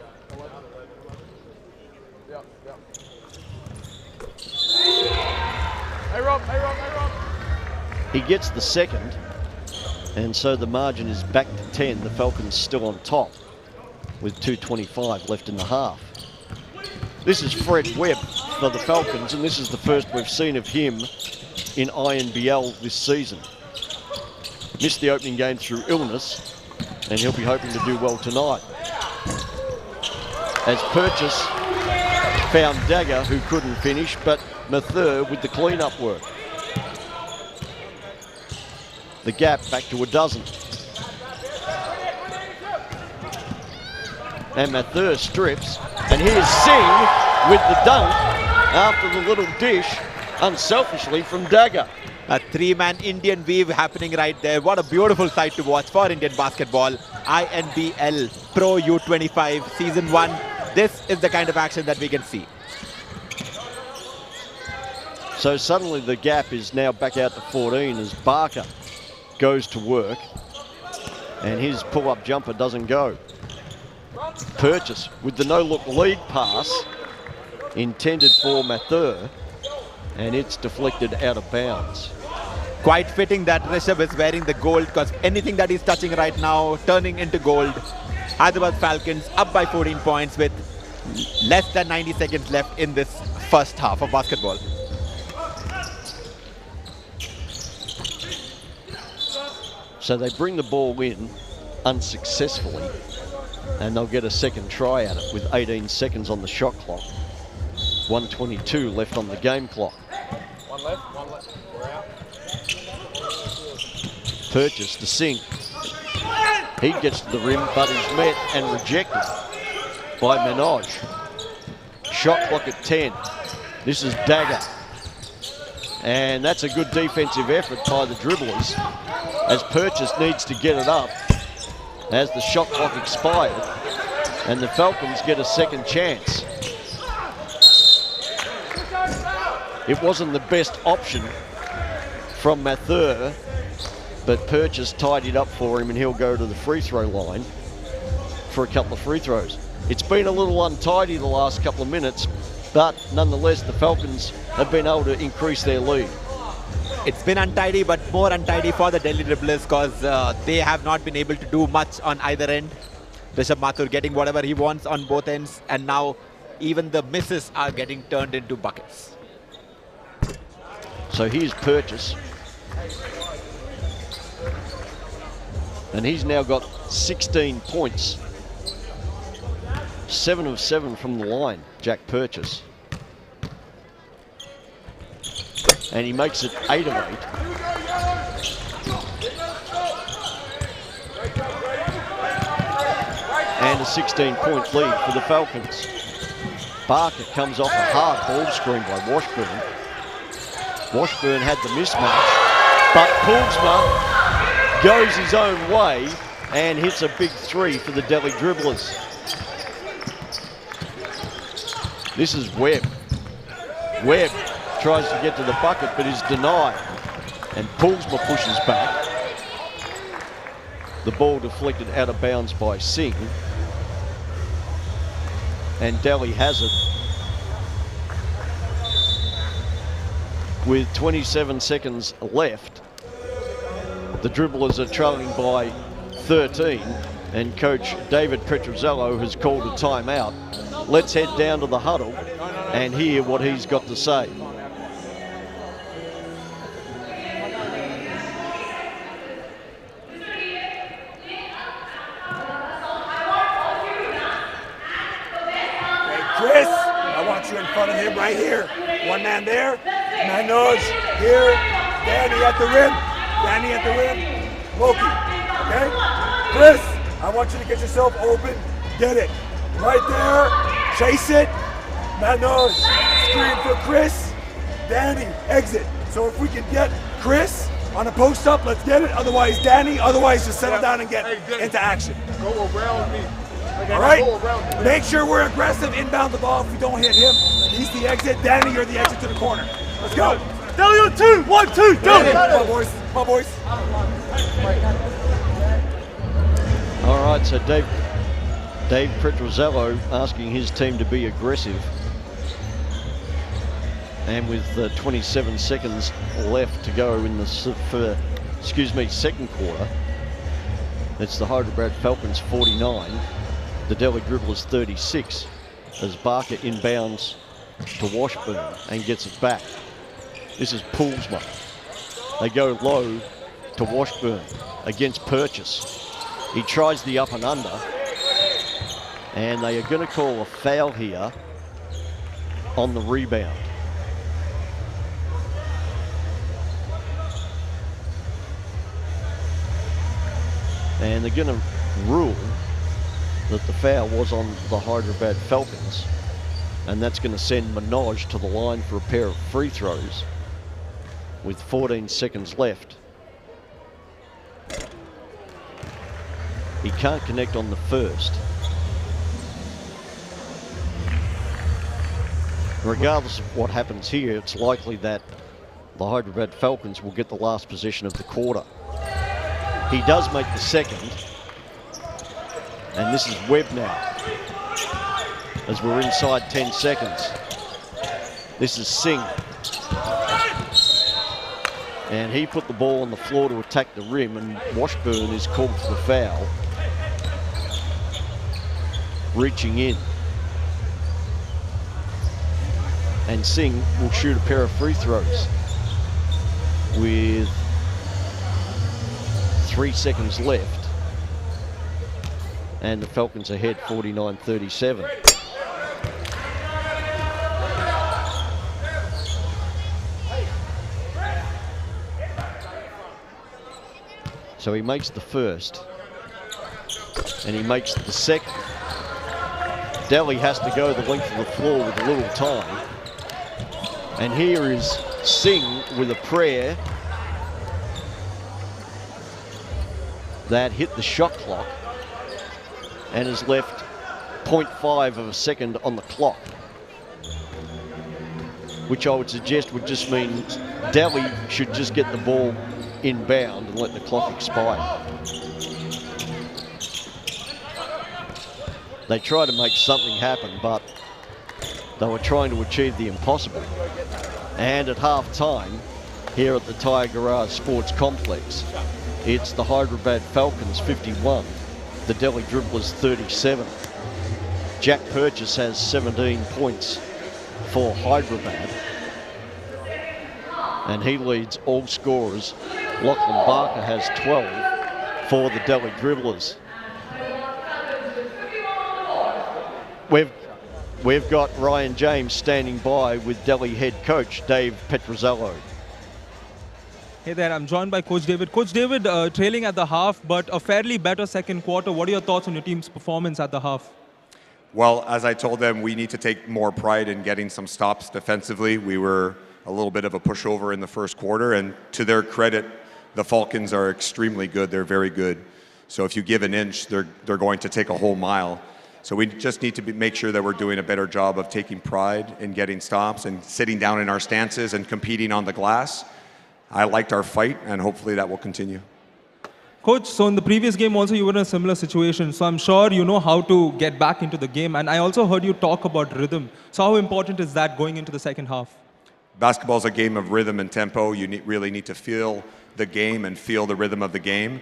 Hey Rob, hey Rob, hey Rob. He gets the second, And so the margin is back to 10. The Falcons still on top with 2:25 left in the half. This is Fred Webb for the Falcons, and this is the first we've seen of him in INBL this season. Missed the opening game through illness, and he'll be hoping to do well tonight. As Purchase found Dagger, who couldn't finish, but Mathur with the clean-up work. The gap back to a dozen. And Mathur strips, and here's Singh with the dunk after the little dish, unselfishly from Dagger. A three-man Indian weave happening right there. What a beautiful sight to watch for Indian basketball. INBL Pro U25 Season 1. This is the kind of action that we can see. So suddenly the gap is now back out to 14 as Barker goes to work, and his pull-up jumper doesn't go. Purchase with the no-look lead pass intended for Mathur, and it's deflected out of bounds. Quite fitting that Rishabh is wearing the gold, because anything that he's touching right now turning into gold. Hyderabad Falcons up by 14 points with less than 90 seconds left in this first half of basketball. So they bring the ball in unsuccessfully, and they'll get a second try at it with 18 seconds on the shot clock. 1:22 left on the game clock. One left, we're out. Purchase to Singh. He gets to the rim, but he's met and rejected by Manoj. Shot clock at 10. This is Dagger. And that's a good defensive effort by the Dribblers, as Purchase needs to get it up as the shot clock expired, and the Falcons get a second chance. It wasn't the best option from Mathur, but Purchase tidied up for him, and he'll go to the free throw line for a couple of free throws. It's been a little untidy the last couple of minutes, but nonetheless the Falcons have been able to increase their lead. It's been untidy, but more untidy for the Delhi Dribblers, because they have not been able to do much on either end. Rishabh Mathur getting whatever he wants on both ends, and now even the misses are getting turned into buckets. So here's Purchase. And he's now got 16 points. 7 of 7 from the line, Jack Purchase. And he makes it 8 of 8. And a 16-point lead for the Falcons. Barker comes off a hard ball screen by Washburn. Washburn had the mismatch, but Poolsma goes his own way and hits a big three for the Delhi Dribblers. This is Webb. Webb tries to get to the bucket, but is denied. And Poolsma pushes back. The ball deflected out of bounds by Singh. And Delhi has it with 27 seconds left. The Dribblers are trailing by 13, and coach David Petrozello has called a timeout. Let's head down to the huddle and hear what he's got to say. Chris, I want you in front of him right here. One man there, Manoj here, Danny at the rim, Danny at the rim, Loki, okay? Chris, I want you to get yourself open, get it. Right there, chase it, Manoj, screen for Chris, Danny, exit. So if we can get Chris on a post up, let's get it. Otherwise, Danny, otherwise just settle down and get into action. Go around me. All right, make sure we're aggressive, inbound the ball. If we don't hit him, he's the exit. Danny, you're the exit to the corner. Let's go. Delhi on 2, 1, 2, go. Come on, boys. Come on, boys. All right, so Dave Petrozello asking his team to be aggressive. And with 27 seconds left to go in the second quarter, It's the Hyderabad Falcons 49, the Delhi Dribblers 36, as Barker inbounds to Washburn and gets it back. This is Poolsma. They go low to Washburn against Purchase. He tries the up and under, and they are going to call a foul here on the rebound. And they're going to rule that the foul was on the Hyderabad Falcons, and that's going to send Manoj to the line for a pair of free throws with 14 seconds left. He can't connect on the first. Regardless of what happens here, it's likely that the Hyderabad Falcons will get the last possession of the quarter. He does make the second, and this is Webb now, as we're inside 10 seconds. This is Singh. And he put the ball on the floor to attack the rim, and Washburn is called for the foul. Reaching in. And Singh will shoot a pair of free throws with 3 seconds left. And the Falcons ahead 49-37. So he makes the first, and he makes the second. Delhi has to go the length of the floor with a little time. And here is Singh with a prayer that hit the shot clock and has left 0.5 of a second on the clock, which I would suggest would just mean Delhi should just get the ball inbound and let the clock expire. They tried to make something happen, but they were trying to achieve the impossible. And at half-time, here at the THYAGRAJ Sports Complex, it's the Hyderabad Falcons 51, the Delhi Dribblers 37. Jack Purchase has 17 points for Hyderabad, and he leads all scorers. Lachlan Barker has 12 for the Delhi Dribblers. We've got Ryan James standing by with Delhi head coach Dave Petrozello. Hey there, I'm joined by Coach David. Coach David, trailing at the half, but a fairly better second quarter. What are your thoughts on your team's performance at the half? Well, as I told them, we need to take more pride in getting some stops defensively. We were a little bit of a pushover in the first quarter, and to their credit, the Falcons are extremely good. They're very good. So if you give an inch, they're going to take a whole mile. So we just need to make sure that we're doing a better job of taking pride in getting stops and sitting down in our stances and competing on the glass. I liked our fight, and hopefully that will continue. Coach, so in the previous game also you were in a similar situation, so I'm sure you know how to get back into the game, and I also heard you talk about rhythm. So how important is that going into the second half? Basketball is a game of rhythm and tempo. You really need to feel the game and feel the rhythm of the game.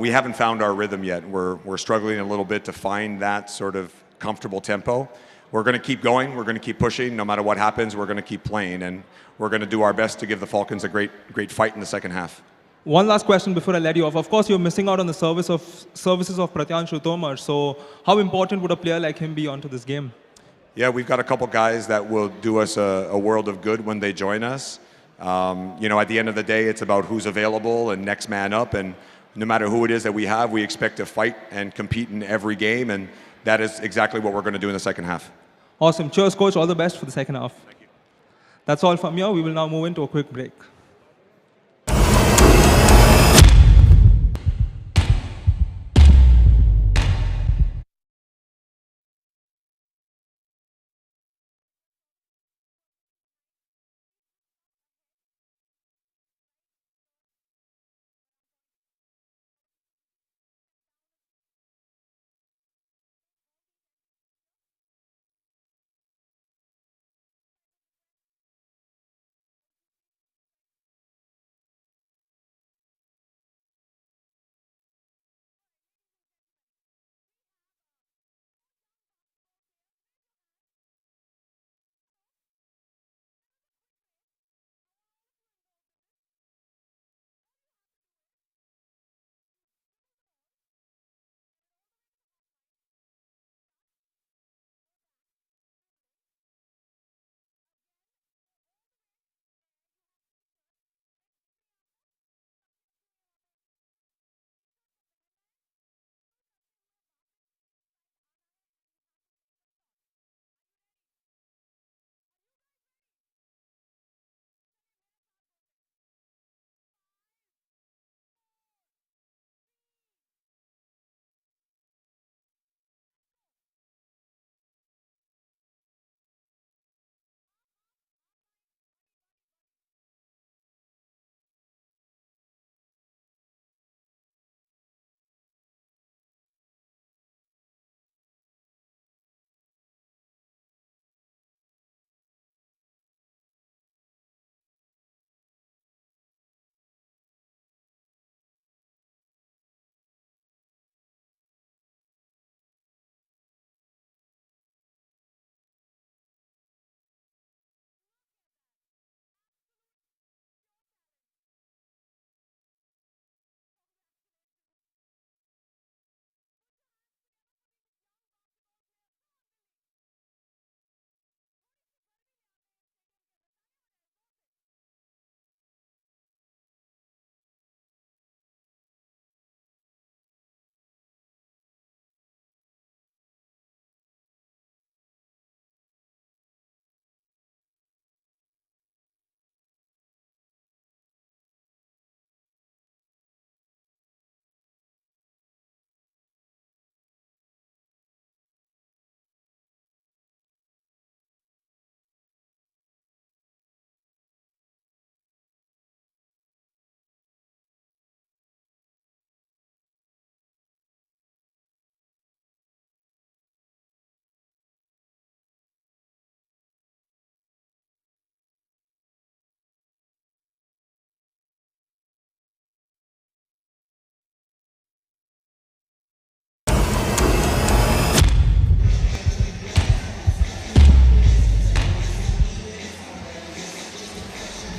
We haven't found our rhythm yet. We're struggling a little bit to find that sort of comfortable tempo. We're going to keep going. We're going to keep pushing. No matter what happens, we're going to keep playing, and we're going to do our best to give the Falcons a great fight in the second half. One last question before I let you off. Of course, you're missing out on the services of Pratyanshu Tomar. So how important would a player like him be onto this game? Yeah, we've got a couple guys that will do us a world of good when they join us. You know, at the end of the day, it's about who's available and next man up. And no matter who it is that we have, we expect to fight and compete in every game. And that is exactly what we're going to do in the second half. Awesome. Cheers, Coach. All the best for the second half. Thank you. That's all from here. We will now move into a quick break.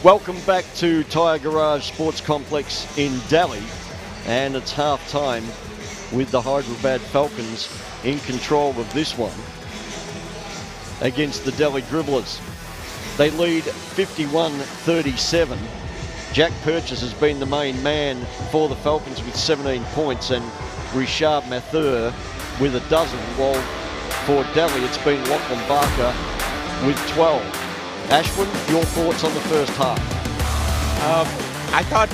Welcome back to THYAGRAJ Sports Complex in Delhi, and it's half time with the Hyderabad Falcons in control of this one against the Delhi Dribblers. They lead 51-37. Jack Purchase has been the main man for the Falcons with 17 points and Rishab Mathur with a dozen, while for Delhi it's been Lachlan Barker with 12. Ashwin, your thoughts on the first half? I thought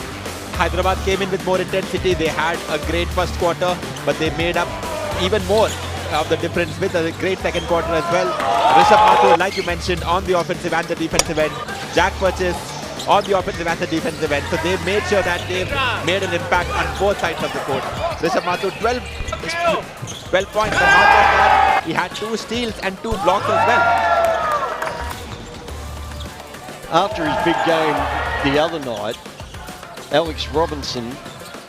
Hyderabad came in with more intensity. They had a great first quarter, but they made up even more of the difference with a great second quarter as well. Rishabh Mathur, like you mentioned, on the offensive and the defensive end. Jack Purchase on the offensive and the defensive end. So they made sure that they made an impact on both sides of the court. Rishabh Mathur, 12 points, and not just that, he had 2 steals and 2 blocks as well. After his big game the other night, Alex Robinson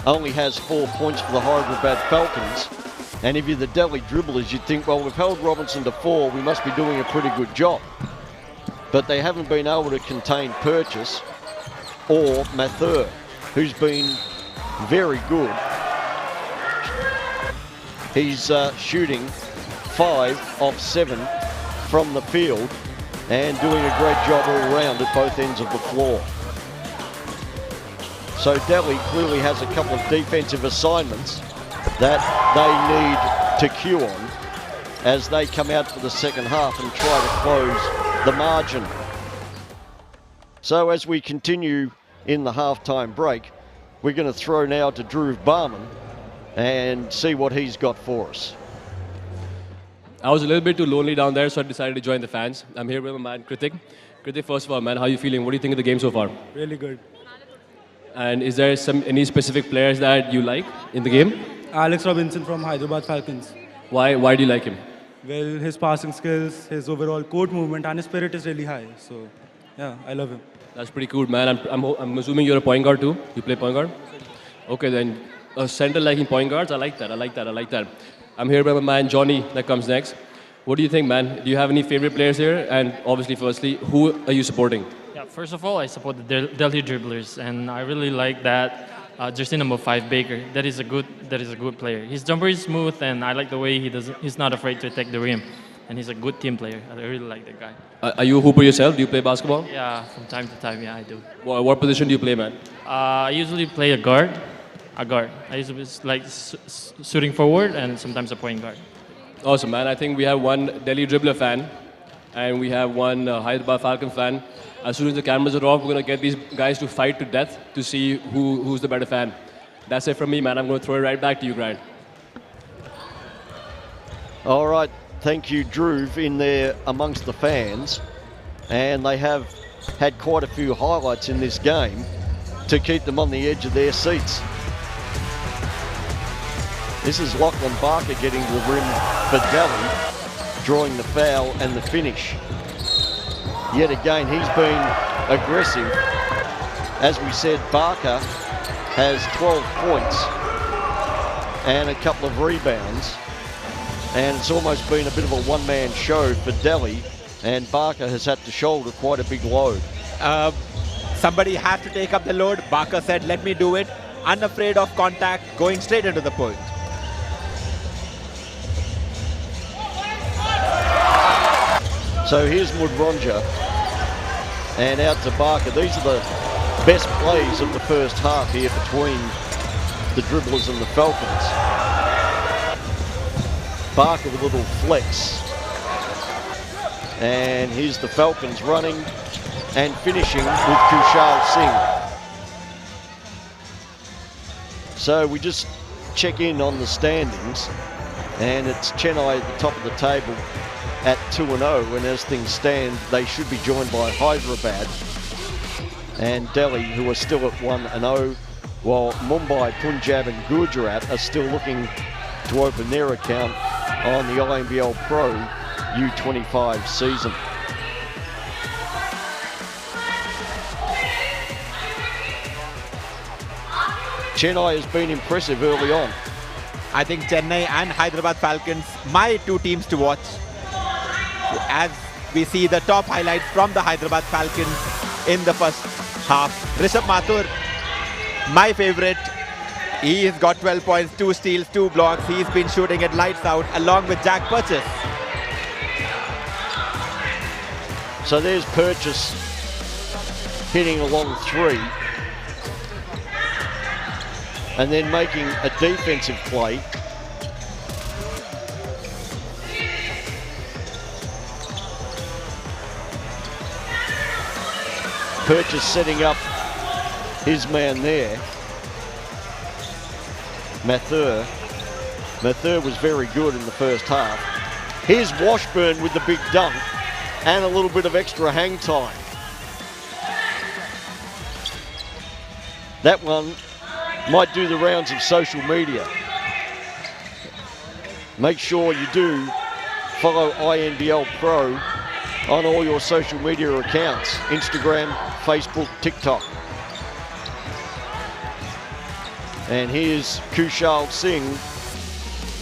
only has 4 points for the Hyderabad Falcons. And if you're the Delhi Dribblers, you'd think, well, we've held Robinson to 4, we must be doing a pretty good job. But they haven't been able to contain Purchase or Mathur, who's been very good. He's shooting 5 off 7 from the field and doing a great job all round at both ends of the floor. So Delhi clearly has a couple of defensive assignments that they need to cue on as they come out for the second half and try to close the margin. So as we continue in the halftime break, we're going to throw now to Dhruv Barman and see what he's got for us. I was a little bit too lonely down there, so I decided to join the fans. I'm here with my man Kritik. Kritik, first of all, man, how are you feeling? What do you think of the game so far? Really good. And is there any specific players that you like in the game? Alex Robinson from Hyderabad Falcons. Why do you like him? Well, his passing skills, his overall court movement, and his spirit is really high. So, yeah, I love him. That's pretty cool, man. I'm assuming you're a point guard too? You play point guard? Okay, then a center liking point guards, I like that. I'm here with my man Johnny that comes next. What do you think, man? Do you have any favorite players here? And obviously, firstly, who are you supporting? Yeah, first of all, I support the Delhi Dribblers, and I really like that jersey number 5, Baker. That is a good player. His jumper is smooth, and I like the way he's not afraid to attack the rim. And he's a good team player. I really like that guy. Are you a hooper yourself? Do you play basketball? Yeah, from time to time, yeah, I do. What position do you play, man? I usually play a guard. I usually like shooting forward and sometimes a point guard. Awesome, man. I think we have one Delhi Dribbler fan and we have one Hyderabad Falcon fan. As soon as the cameras are off, we're going to get these guys to fight to death to see who's the better fan. That's it from me, man. I'm going to throw it right back to you, Grant. All right. Thank you, Dhruv, in there amongst the fans. And they have had quite a few highlights in this game to keep them on the edge of their seats. This is Lachlan Barker getting to the rim for Delhi, drawing the foul and the finish. Yet again, he's been aggressive. As we said, Barker has 12 points and a couple of rebounds. And it's almost been a bit of a one-man show for Delhi, and Barker has had to shoulder quite a big load. Somebody has to take up the load. Barker said, let me do it. Unafraid of contact, going straight into the point. So here's Mudronja, and out to Barker. These are the best plays of the first half here between the Dribblers and the Falcons. Barker with a little flex. And here's the Falcons running and finishing with Kushal Singh. So we just check in on the standings, and it's Chennai at the top of the table at 2-0, and as things stand, they should be joined by Hyderabad and Delhi, who are still at 1-0, while Mumbai, Punjab and Gujarat are still looking to open their account on the INBL Pro U25 season. Chennai has been impressive early on. I think Chennai and Hyderabad Falcons, my two teams to watch. As we see the top highlights from the Hyderabad Falcons in the first half. Rishabh Mathur, my favorite. He's got 12 points, 2 steals, 2 blocks. He's been shooting it lights out along with Jack Purchase. So there's Purchase hitting a long 3. And then making a defensive play. Purchase setting up his man there. Mathur. Mathur was very good in the first half. Here's Washburn with the big dunk and a little bit of extra hang time. That one might do the rounds of social media. Make sure you do follow INBL Pro on all your social media accounts, Instagram, Facebook, TikTok. And here's Kushal Singh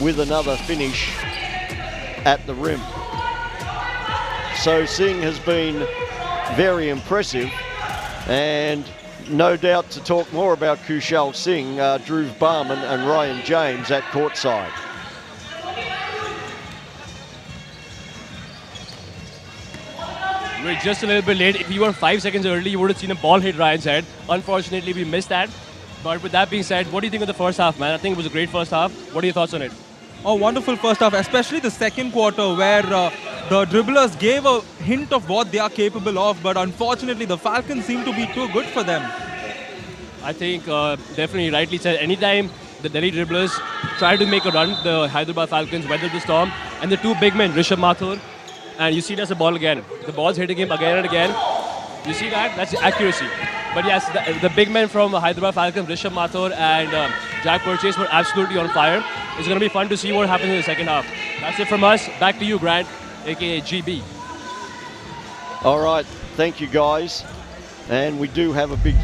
with another finish at the rim. So Singh has been very impressive, and no doubt to talk more about Kushal Singh, Dhruv Barman and Ryan James at courtside. We're just a little bit late. If you were 5 seconds early, you would have seen a ball hit Ryan's head. Unfortunately, we missed that. But with that being said, what do you think of the first half, man? I think it was a great first half. What are your thoughts on it? A wonderful first half, especially the second quarter where the Dribblers gave a hint of what they are capable of, but unfortunately the Falcons seem to be too good for them. I think definitely rightly said. Anytime the Delhi Dribblers try to make a run, the Hyderabad Falcons weather the storm, and the two big men, Rishabh Mathur, and you see that's the ball again. The ball's hitting him again and again. You see that? That's accuracy. But yes, the big men from Hyderabad Falcons, Rishabh Mathur and Jack Purchase were absolutely on fire. It's going to be fun to see what happens in the second half. That's it from us. Back to you, Grant, a.k.a. GB. All right, thank you guys. And we do have a big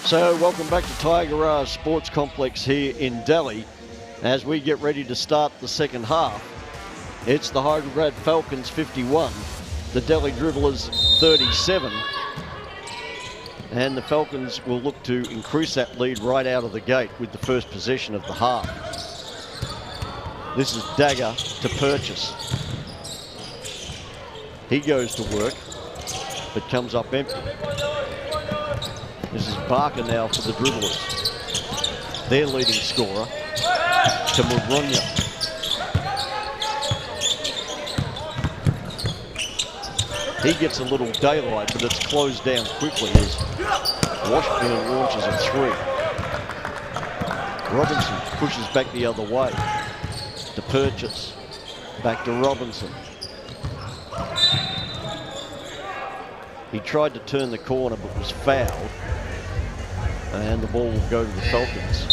So welcome back to THYAGRAJ Sports Complex here in Delhi as we get ready to start the second half. It's the Hyderabad Falcons 51, the Delhi Dribblers 37, and the Falcons will look to increase that lead right out of the gate with the first possession of the half. This is Dagger to Purchase. He goes to work, but comes up empty. This is Barker now for the Dribblers. Their leading scorer to Mudronya. He gets a little daylight, but it's closed down quickly as Washington launches a three. Robinson pushes back the other way to Purchase. Back to Robinson. He tried to turn the corner but was fouled. And the ball will go to the Falcons.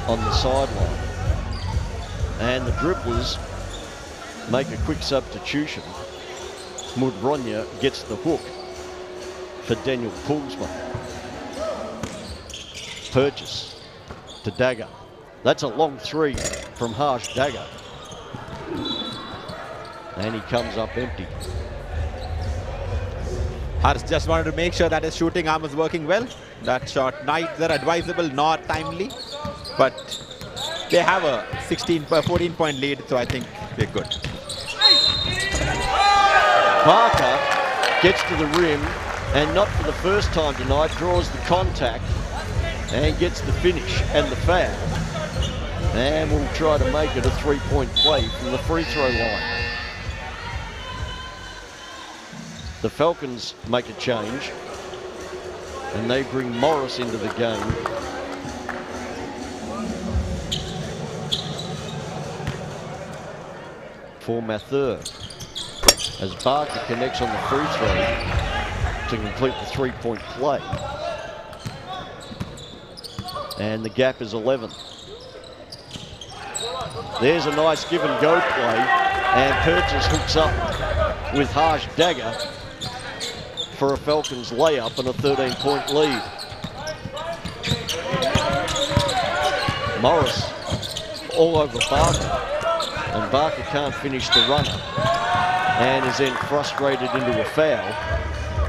On the sideline. And the Dribblers make a quick substitution. Mudronya gets the hook for Daniel Poolsman. Purchase to Dagger. That's a long three from Harsh Dagger. And he comes up empty. Harsh just wanted to make sure that his shooting arm was working well. That shot neither advisable nor timely, but they have a 14-point lead, so I think they're good. Barker gets to the rim, and not for the first time tonight, draws the contact and gets the finish and the foul. And will try to make it a three-point play from the free throw line. The Falcons make a change, and they bring Morris into the game. For Mathur, as Barker connects on the free throw to complete the three-point play. And the gap is 11. There's a nice give and go play, and Purchase hooks up with Harsh Dagger for a Falcons layup and a 13-point lead. Morris all over Barker, and Barker can't finish the runner and is then frustrated into a foul,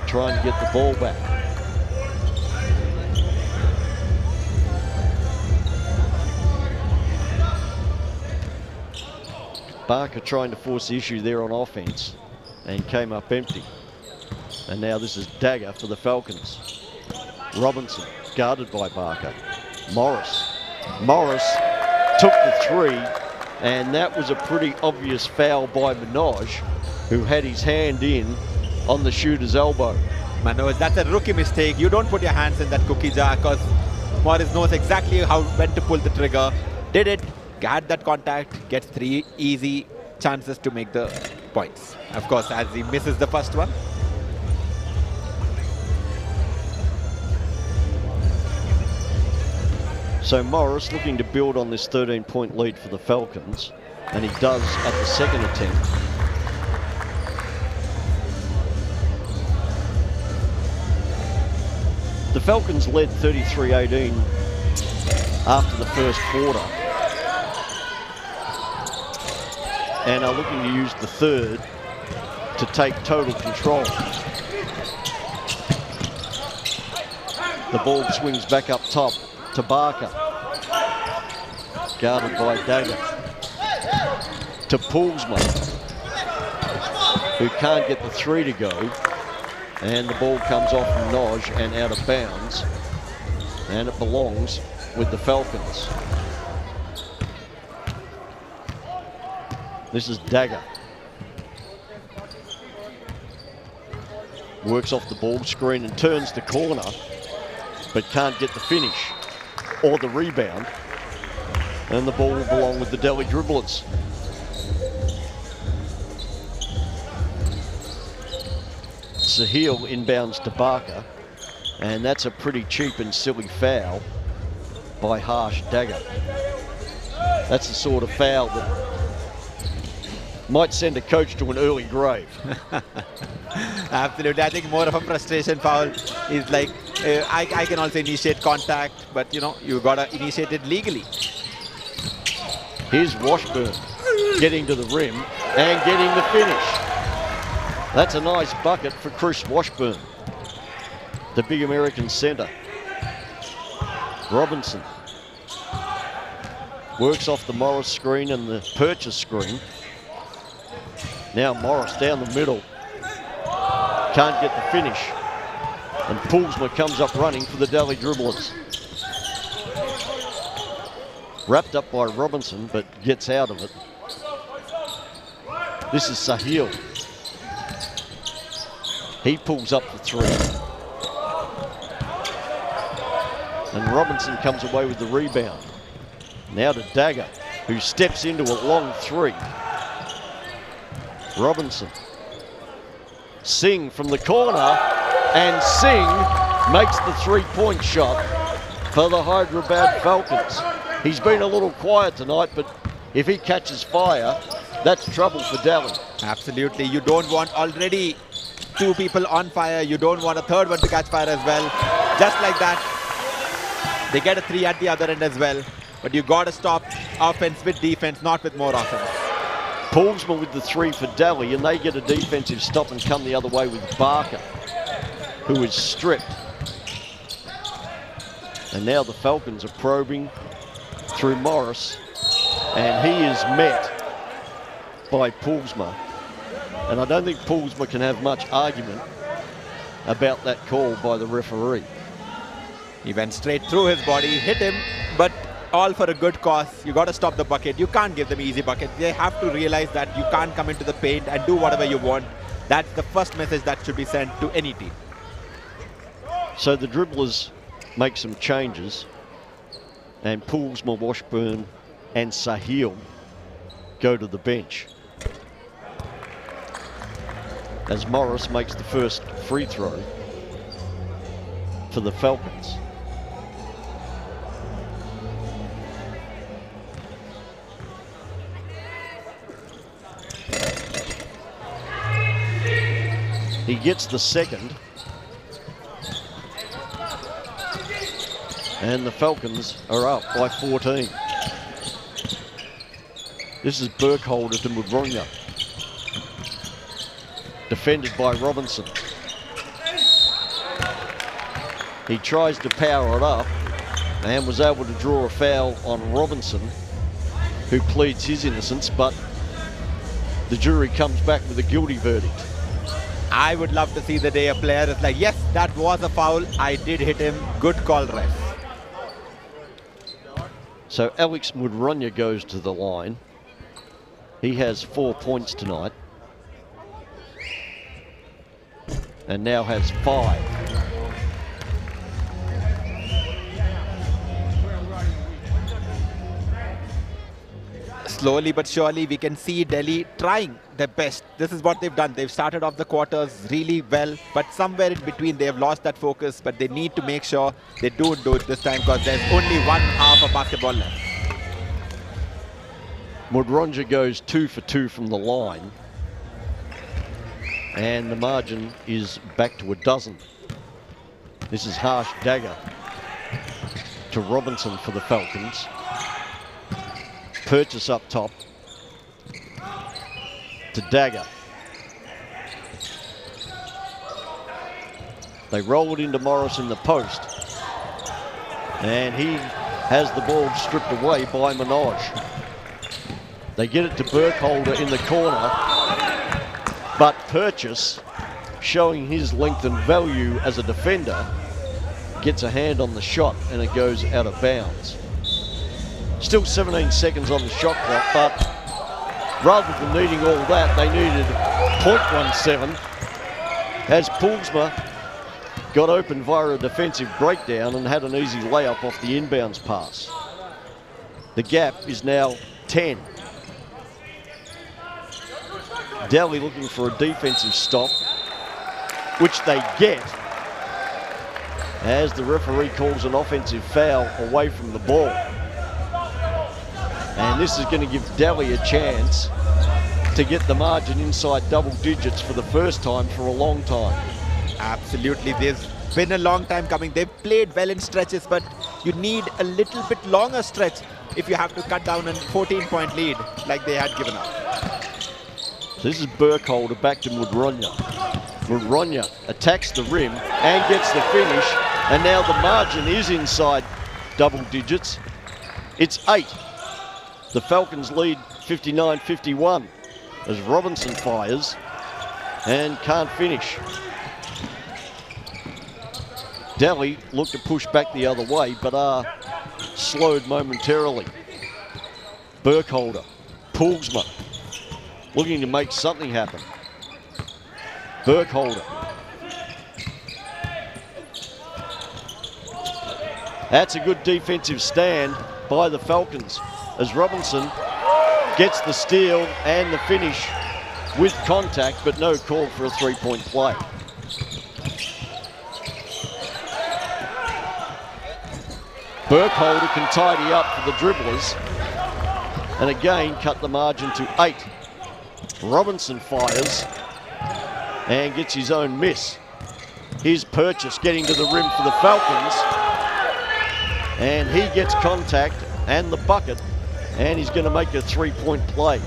trying to get the ball back. Barker trying to force the issue there on offense and came up empty. And now this is Dagger for the Falcons. Robinson guarded by Barker. Morris took the three, and that was a pretty obvious foul by Manoj, who had his hand in on the shooter's elbow. Manoj, that's a rookie mistake. You don't put your hands in that cookie jar, because Morris knows exactly when to pull the trigger. Did it, had that contact, gets 3 easy chances to make the points. Of course, as he misses the first one. So Morris looking to build on this 13-point lead for the Falcons, and he does at the second attempt. The Falcons led 33-18 after the first quarter, and are looking to use the third to take total control. The ball swings back up top to Barker, guarded by Dagger, to Poolsman, who can't get the three to go, and the ball comes off Manoj and out of bounds, and it belongs with the Falcons. This is Dagger. Works off the ball screen and turns the corner, but can't get the finish or the rebound. And the ball will belong with the Delhi Dribblers. Sahil inbounds to Barker, and that's a pretty cheap and silly foul by Harsh Dagger. That's the sort of foul that might send a coach to an early grave. Absolutely. I think more of a frustration foul is like, I can also initiate contact, but you got to initiate it legally. Here's Washburn getting to the rim and getting the finish. That's a nice bucket for Chris Washburn, the big American centre. Robinson works off the Morris screen and the Purchase screen. Now Morris down the middle. Can't get the finish. And Poolsma comes up running for the Delhi Dribblers. Wrapped up by Robinson, but gets out of it. This is Sahil. He pulls up the three. And Robinson comes away with the rebound. Now to Dagger, who steps into a long three. Robinson. Singh from the corner, and Singh makes the three-point shot for the Hyderabad Falcons. He's been a little quiet tonight, but if he catches fire, that's trouble for Delhi. Absolutely. You don't want already two people on fire. You don't want a third one to catch fire as well. Just like that, they get a three at the other end as well. But you got to stop offense with defense, not with more offense. Poolsma with the three for Delhi, and they get a defensive stop and come the other way with Barker, who is stripped. And now the Falcons are probing through Morris, and he is met by Poolsma. And I don't think Poolsma can have much argument about that call by the referee. He went straight through his body, hit him, but all for a good cause. You got to stop the bucket. You can't give them easy bucket. They have to realize that you can't come into the paint and do whatever you want. That's the first message that should be sent to any team. So the Dribblers make some changes, and Poolsma, Washburn and Sahil go to the bench as Morris makes the first free throw for the Falcons. He gets the second, and the Falcons are up by 14. This is Burkholder to Mudronya, defended by Robinson. He tries to power it up and was able to draw a foul on Robinson, who pleads his innocence, but the jury comes back with a guilty verdict. I would love to see the day a player is like, yes, that was a foul. I did hit him. Good call, ref. So Alex Mudronya goes to the line. He has 4 points tonight. And now has 5. Slowly but surely, we can see Delhi trying their best. This is what they've done. They've started off the quarters really well, but somewhere in between, they have lost that focus. But they need to make sure they don't do it this time, because there's only one half of basketball left. Mudronya goes 2 for 2 from the line, and the margin is back to a dozen. This is Harsh Dagger to Robinson for the Falcons. Purchase up top to Dagger. They roll it into Morris in the post, and he has the ball stripped away by Minaj. They get it to Burkholder in the corner, but Purchase, showing his length and value as a defender, gets a hand on the shot and it goes out of bounds. Still 17 seconds on the shot clock, but rather than needing all that, they needed .17 as Poolsma got open via a defensive breakdown and had an easy layup off the inbounds pass. The gap is now 10. Delhi looking for a defensive stop, which they get as the referee calls an offensive foul away from the ball. And this is going to give Delhi a chance to get the margin inside double digits for the first time for a long time. Absolutely, there's been a long time coming. They've played well in stretches, but you need a little bit longer stretch if you have to cut down a 14-point lead like they had given up. So this is Burkholder back to Mudronya. Mudronya attacks the rim and gets the finish, and now the margin is inside double digits. It's 8. The Falcons lead 59-51 as Robinson fires and can't finish. Delhi look to push back the other way, but are slowed momentarily. Burkholder, Poolsma, looking to make something happen. Burkholder. That's a good defensive stand by the Falcons as Robinson gets the steal and the finish with contact, but no call for a three-point play. Burkholder can tidy up for the Dribblers and again cut the margin to 8. Robinson fires and gets his own miss. Here's Purchase getting to the rim for the Falcons, and he gets contact and the bucket, and he's going to make a three-point play.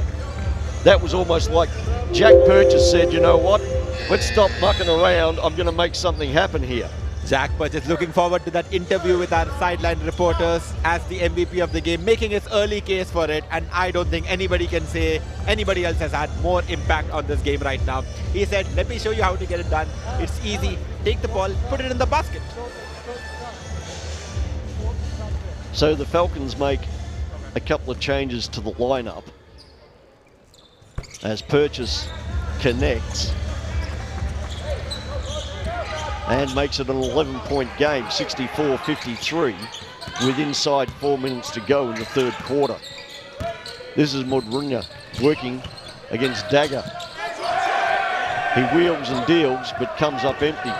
That was almost like Jack Purchase said, you know what, let's stop mucking around, I'm going to make something happen here. Jack Purchase looking forward to that interview with our sideline reporters as the MVP of the game, making his early case for it, and I don't think anybody can say anybody else has had more impact on this game right now. He said, let me show you how to get it done. It's easy. Take the ball, put it in the basket. So the Falcons make a couple of changes to the lineup as Purchase connects and makes it an 11-point game, 64-53, with inside 4 minutes to go in the third quarter. This is Mudrunya working against Dagger. He wheels and deals, but comes up empty.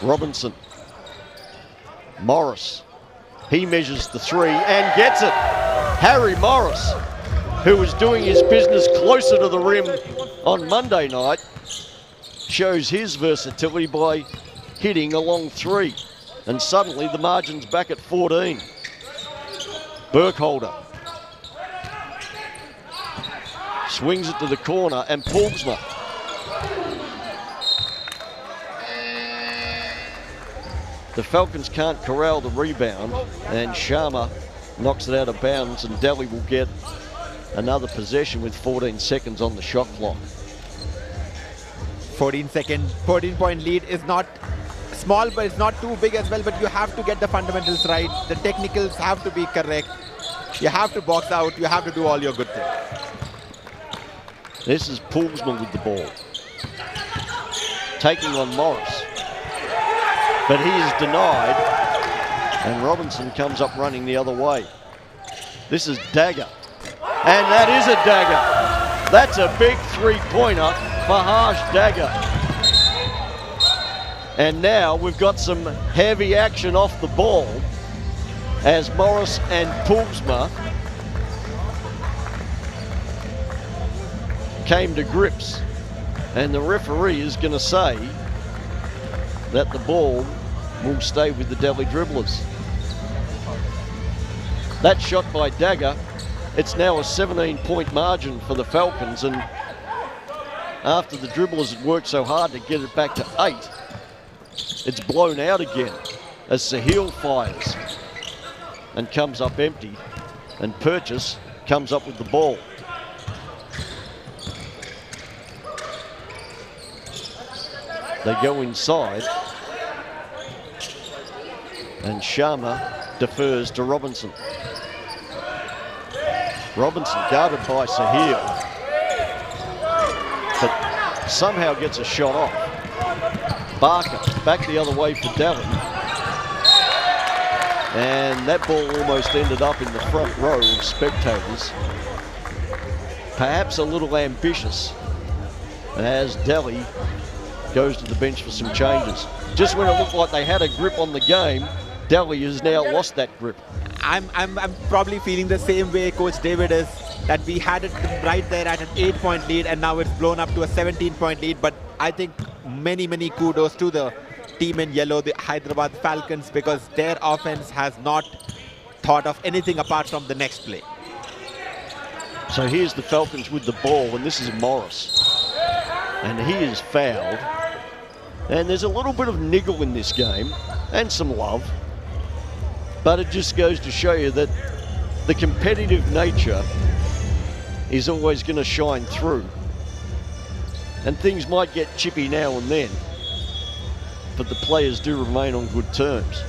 Robinson. Morris. He measures the three and gets it. Harry Morris, who was doing his business closer to the rim on Monday night, shows his versatility by hitting a long three. And suddenly the margin's back at 14. Burkholder swings it to the corner and Poolsma. The Falcons can't corral the rebound, and Sharma knocks it out of bounds, and Delhi will get another possession with 14 seconds on the shot clock. 14-point lead is not small, but it's not too big as well, but you have to get the fundamentals right. The technicals have to be correct. You have to box out. You have to do all your good things. This is Poolsman with the ball. Taking on Morris. But he is denied, and Robinson comes up running the other way. This is Dagger. And that is a dagger. That's a big three-pointer for Harsh Dagger. And now we've got some heavy action off the ball as Morris and Poolsma came to grips. And the referee is going to say that the ball will stay with the Delhi Dribblers. That shot by Dagger, it's now a 17-point margin for the Falcons, and after the Dribblers had worked so hard to get it back to 8, it's blown out again as Sahil fires and comes up empty, and Purchase comes up with the ball. They go inside, and Sharma defers to Robinson. Robinson guarded by Sahil, but somehow gets a shot off. Barker back the other way for Delhi, and that ball almost ended up in the front row of spectators. Perhaps a little ambitious as Delhi goes to the bench for some changes. Just when it looked like they had a grip on the game, Delhi has now lost that grip. I'm probably feeling the same way Coach David is, that we had it right there at an 8-point lead and now it's blown up to a 17-point lead. But I think many kudos to the team in yellow, the Hyderabad Falcons, because their offense has not thought of anything apart from the next play. So here's the Falcons with the ball, and this is Morris. And he is fouled. And there's a little bit of niggle in this game, and some love. But it just goes to show you that the competitive nature is always going to shine through. And things might get chippy now and then, but the players do remain on good terms.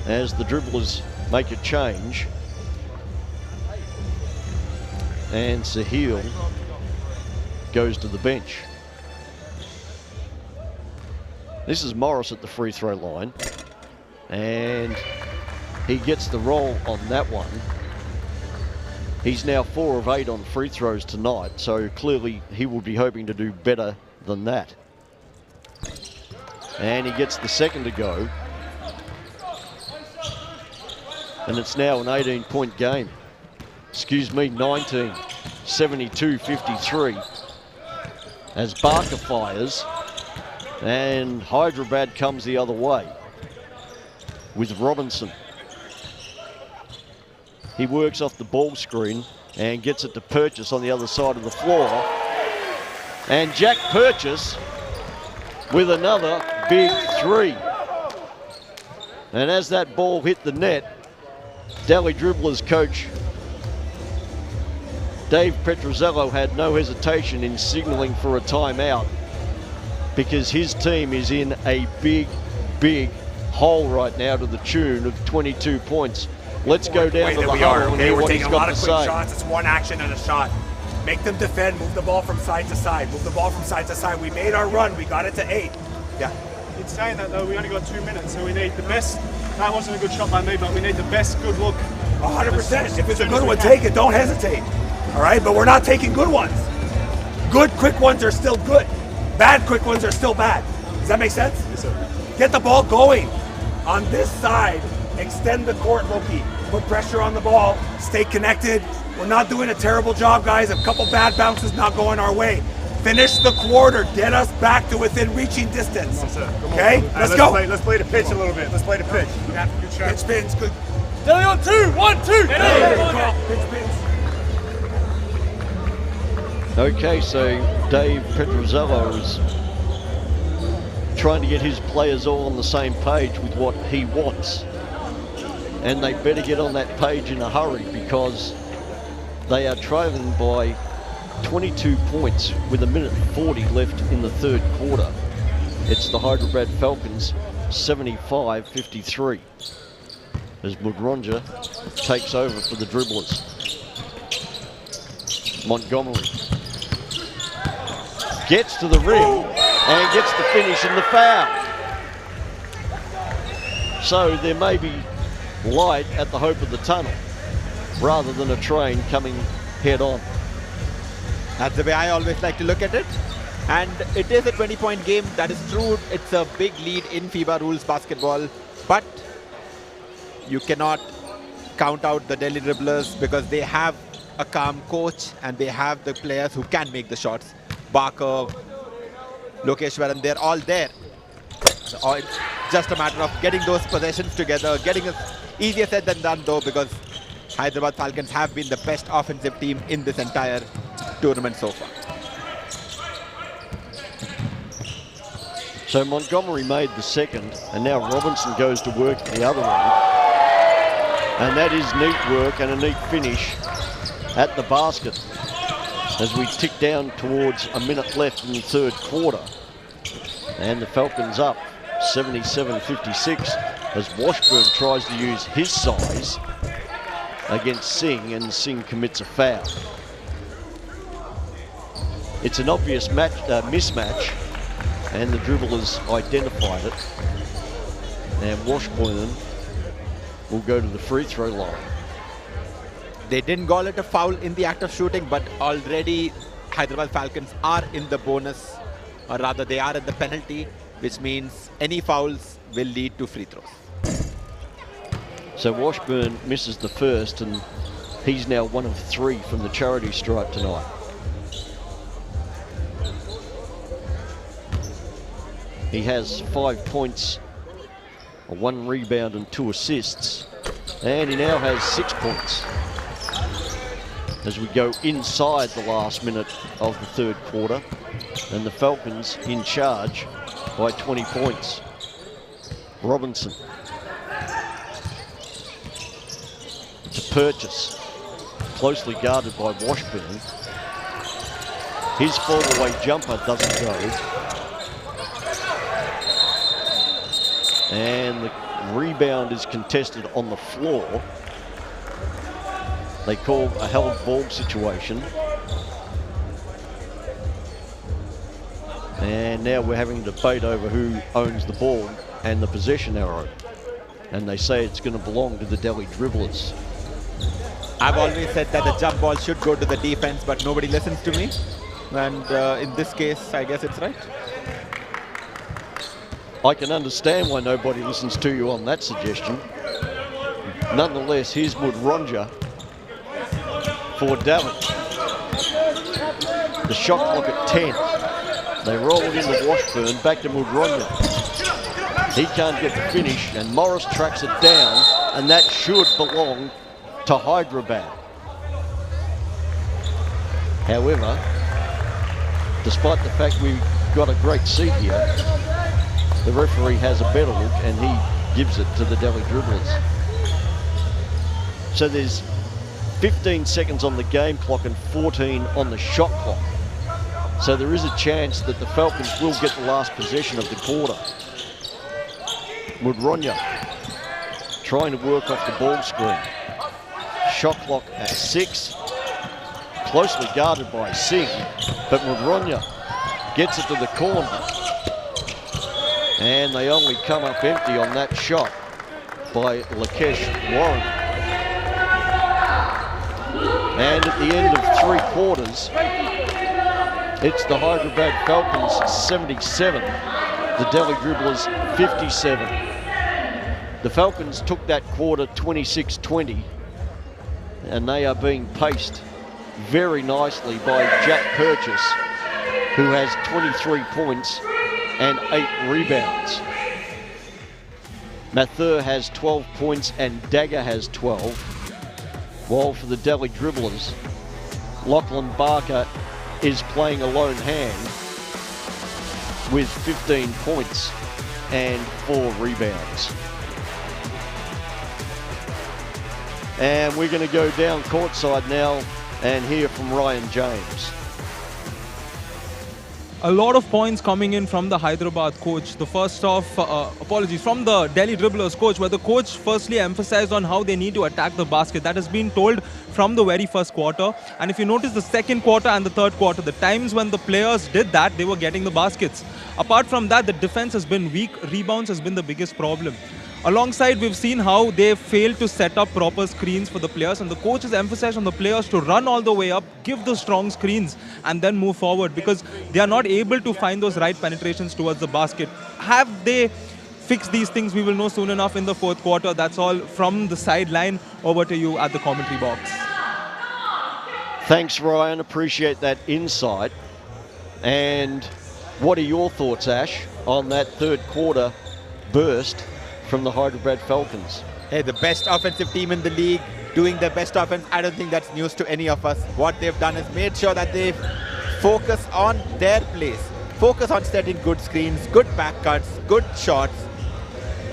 As the Dribblers make a change, and Sahil goes to the bench. This is Morris at the free throw line, and he gets the roll on that one. He's now 4 of 8 on free throws tonight, so clearly he will be hoping to do better than that. And he gets the second to go. And it's now an 18-point game. Excuse me, 19, 72-53. As Barker fires, and Hyderabad comes the other way with Robinson. He works off the ball screen and gets it to Purchase on the other side of the floor. And Jack Purchase with another big three. And as that ball hit the net, Delhi Dribblers coach Dave Petrozello had no hesitation in signaling for a timeout, because his team is in a big hole right now to the tune of 22 points. Let's go down to the hole and hear what he's got to say. We're taking a lot of quick shots. It's one action and a shot. Make them defend, move the ball from side to side. Move the ball from side to side. We made our run. We got it to 8. Yeah. In saying that though, we only got 2 minutes, so we need the best. That wasn't a good shot by me, but we need the best good look. 100%. If it's a good one, take it. Don't hesitate. All right? But we're not taking good ones. Good quick ones are still good. Bad quick ones are still bad. Does that make sense? Yes, sir. Get the ball going. On this side, extend the court, Loki. Put pressure on the ball. Stay connected. We're not doing a terrible job, guys. A couple bad bounces not going our way. Finish the quarter. Get us back to within reaching distance. Okay? Let's go. Let's play the pitch a little bit. Let's play the pitch. Good pitch spins. Good. Delhi on 2. 1, 2. Pitch spins. Okay, so Dave Petrozello is trying to get his players all on the same page with what he wants. And they better get on that page in a hurry, because they are trailing by 22 points with 1:40 left in the third quarter. It's the Hyderabad Falcons 75-53 as Mugronja takes over for the Dribblers. Montgomery gets to the rim and gets the finish and the foul. So there may be light at the hope of the tunnel rather than a train coming head on. That's the way I always like to look at it. And it is a 20-point game. That is true. It's a big lead in FIBA rules basketball. But you cannot count out the Delhi Dribblers, because they have a calm coach and they have the players who can make the shots. Barker, Lokeshwaran, they're all there. So it's just a matter of getting those possessions together, getting it easier said than done though, because Hyderabad Falcons have been the best offensive team in this entire tournament so far. So Montgomery made the second, and now Robinson goes to work the other one. And that is neat work and a neat finish at the basket as we tick down towards a minute left in the third quarter. And the Falcons up 77-56 as Washburn tries to use his size against Singh, and Singh commits a foul. It's an obvious mismatch, and the Dribblers identified it. And Washburn will go to the free throw line. They didn't call it a foul in the act of shooting, but already Hyderabad Falcons are in the bonus, or rather they are at the penalty, which means any fouls will lead to free throws. So Washburn misses the first, and he's now 1 of 3 from the charity stripe tonight. He has 5 points, 1 rebound and 2 assists, and he now has 6 points as we go inside the last minute of the third quarter, and the Falcons in charge by 20 points. Robinson to Purchase, closely guarded by Washburn. His fall-away jumper doesn't go. And the rebound is contested on the floor. They call a held ball situation. And now we're having a debate over who owns the ball and the possession arrow. And they say it's going to belong to the Delhi Dribblers. I've always said that the jump ball should go to the defense, but nobody listens to me. And in this case, I guess it's right. I can understand why nobody listens to you on that suggestion. Nonetheless, here's Mudronja for Delhi. The shot clock at 10. They roll it into Washburn, back to Mudronja. He can't get the finish, and Morris tracks it down, and that should belong to Hyderabad. However, despite the fact we've got a great seat here, the referee has a better look and he gives it to the Delhi Dribblers. So there's 15 seconds on the game clock and 14 on the shot clock. So there is a chance that the Falcons will get the last possession of the quarter. Mudronja trying to work off the ball screen. Shot clock at 6. Closely guarded by Singh, but Mudronja gets it to the corner. And they only come up empty on that shot by Lakesh Warren. And at the end of 3 quarters, it's the Hyderabad Falcons 77, the Delhi Dribblers 57. The Falcons took that quarter 26-20, and they are being paced very nicely by Jack Purchase, who has 23 points and 8 rebounds. Mathur has 12 points and Dagger has 12. While for the Delhi Dribblers, Lachlan Barker is playing a lone hand with 15 points and 4 rebounds. And we're going to go down courtside now and hear from Ryan James. A lot of points coming in from the Hyderabad coach. The first off, from the Delhi Dribblers coach, where the coach firstly emphasized on how they need to attack the basket. That has been told from the very first quarter. And if you notice the second quarter and the third quarter, the times when the players did that, they were getting the baskets. Apart from that, the defense has been weak. Rebounds has been the biggest problem. Alongside, we've seen how they failed to set up proper screens for the players, and the coach has emphasized on the players to run all the way up, give the strong screens, and then move forward, because they are not able to find those right penetrations towards the basket. Have they fixed these things? We will know soon enough in the fourth quarter. That's all from the sideline. Over to you at the commentary box. Thanks, Ryan. Appreciate that insight. And what are your thoughts, Ash, on that third quarter burst from the Hyderabad Falcons? Hey, the best offensive team in the league, doing their best offense. I don't think that's news to any of us. What they've done is made sure that they focus on their plays. Focus on setting good screens, good back cuts, good shots,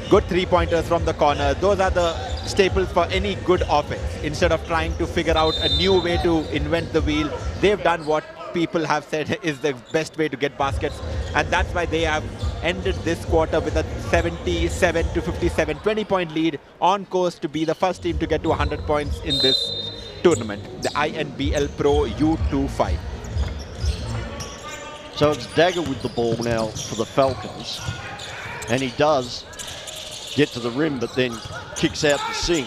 good three-pointers from the corner. Those are the staples for any good offense. Instead of trying to figure out a new way to invent the wheel, they've done what people have said is the best way to get baskets. And that's why they have ended this quarter with a 77-57 20-point lead, on course to be the first team to get to 100 points in this tournament, the INBL Pro U25. So it's Dagger with the ball now for the Falcons, and he does get to the rim, but then kicks out to Singh,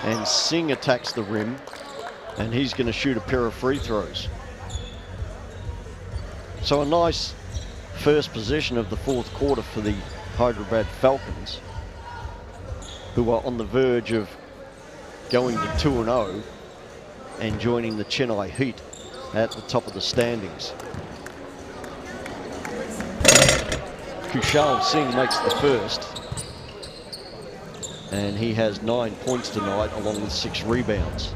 and Singh attacks the rim, and he's going to shoot a pair of free throws. So a nice first possession of the fourth quarter for the Hyderabad Falcons. who are on the verge of going to 2-0 and joining the Chennai Heat at the top of the standings. Kushal Singh makes the first, and he has 9 points tonight along with 6 rebounds.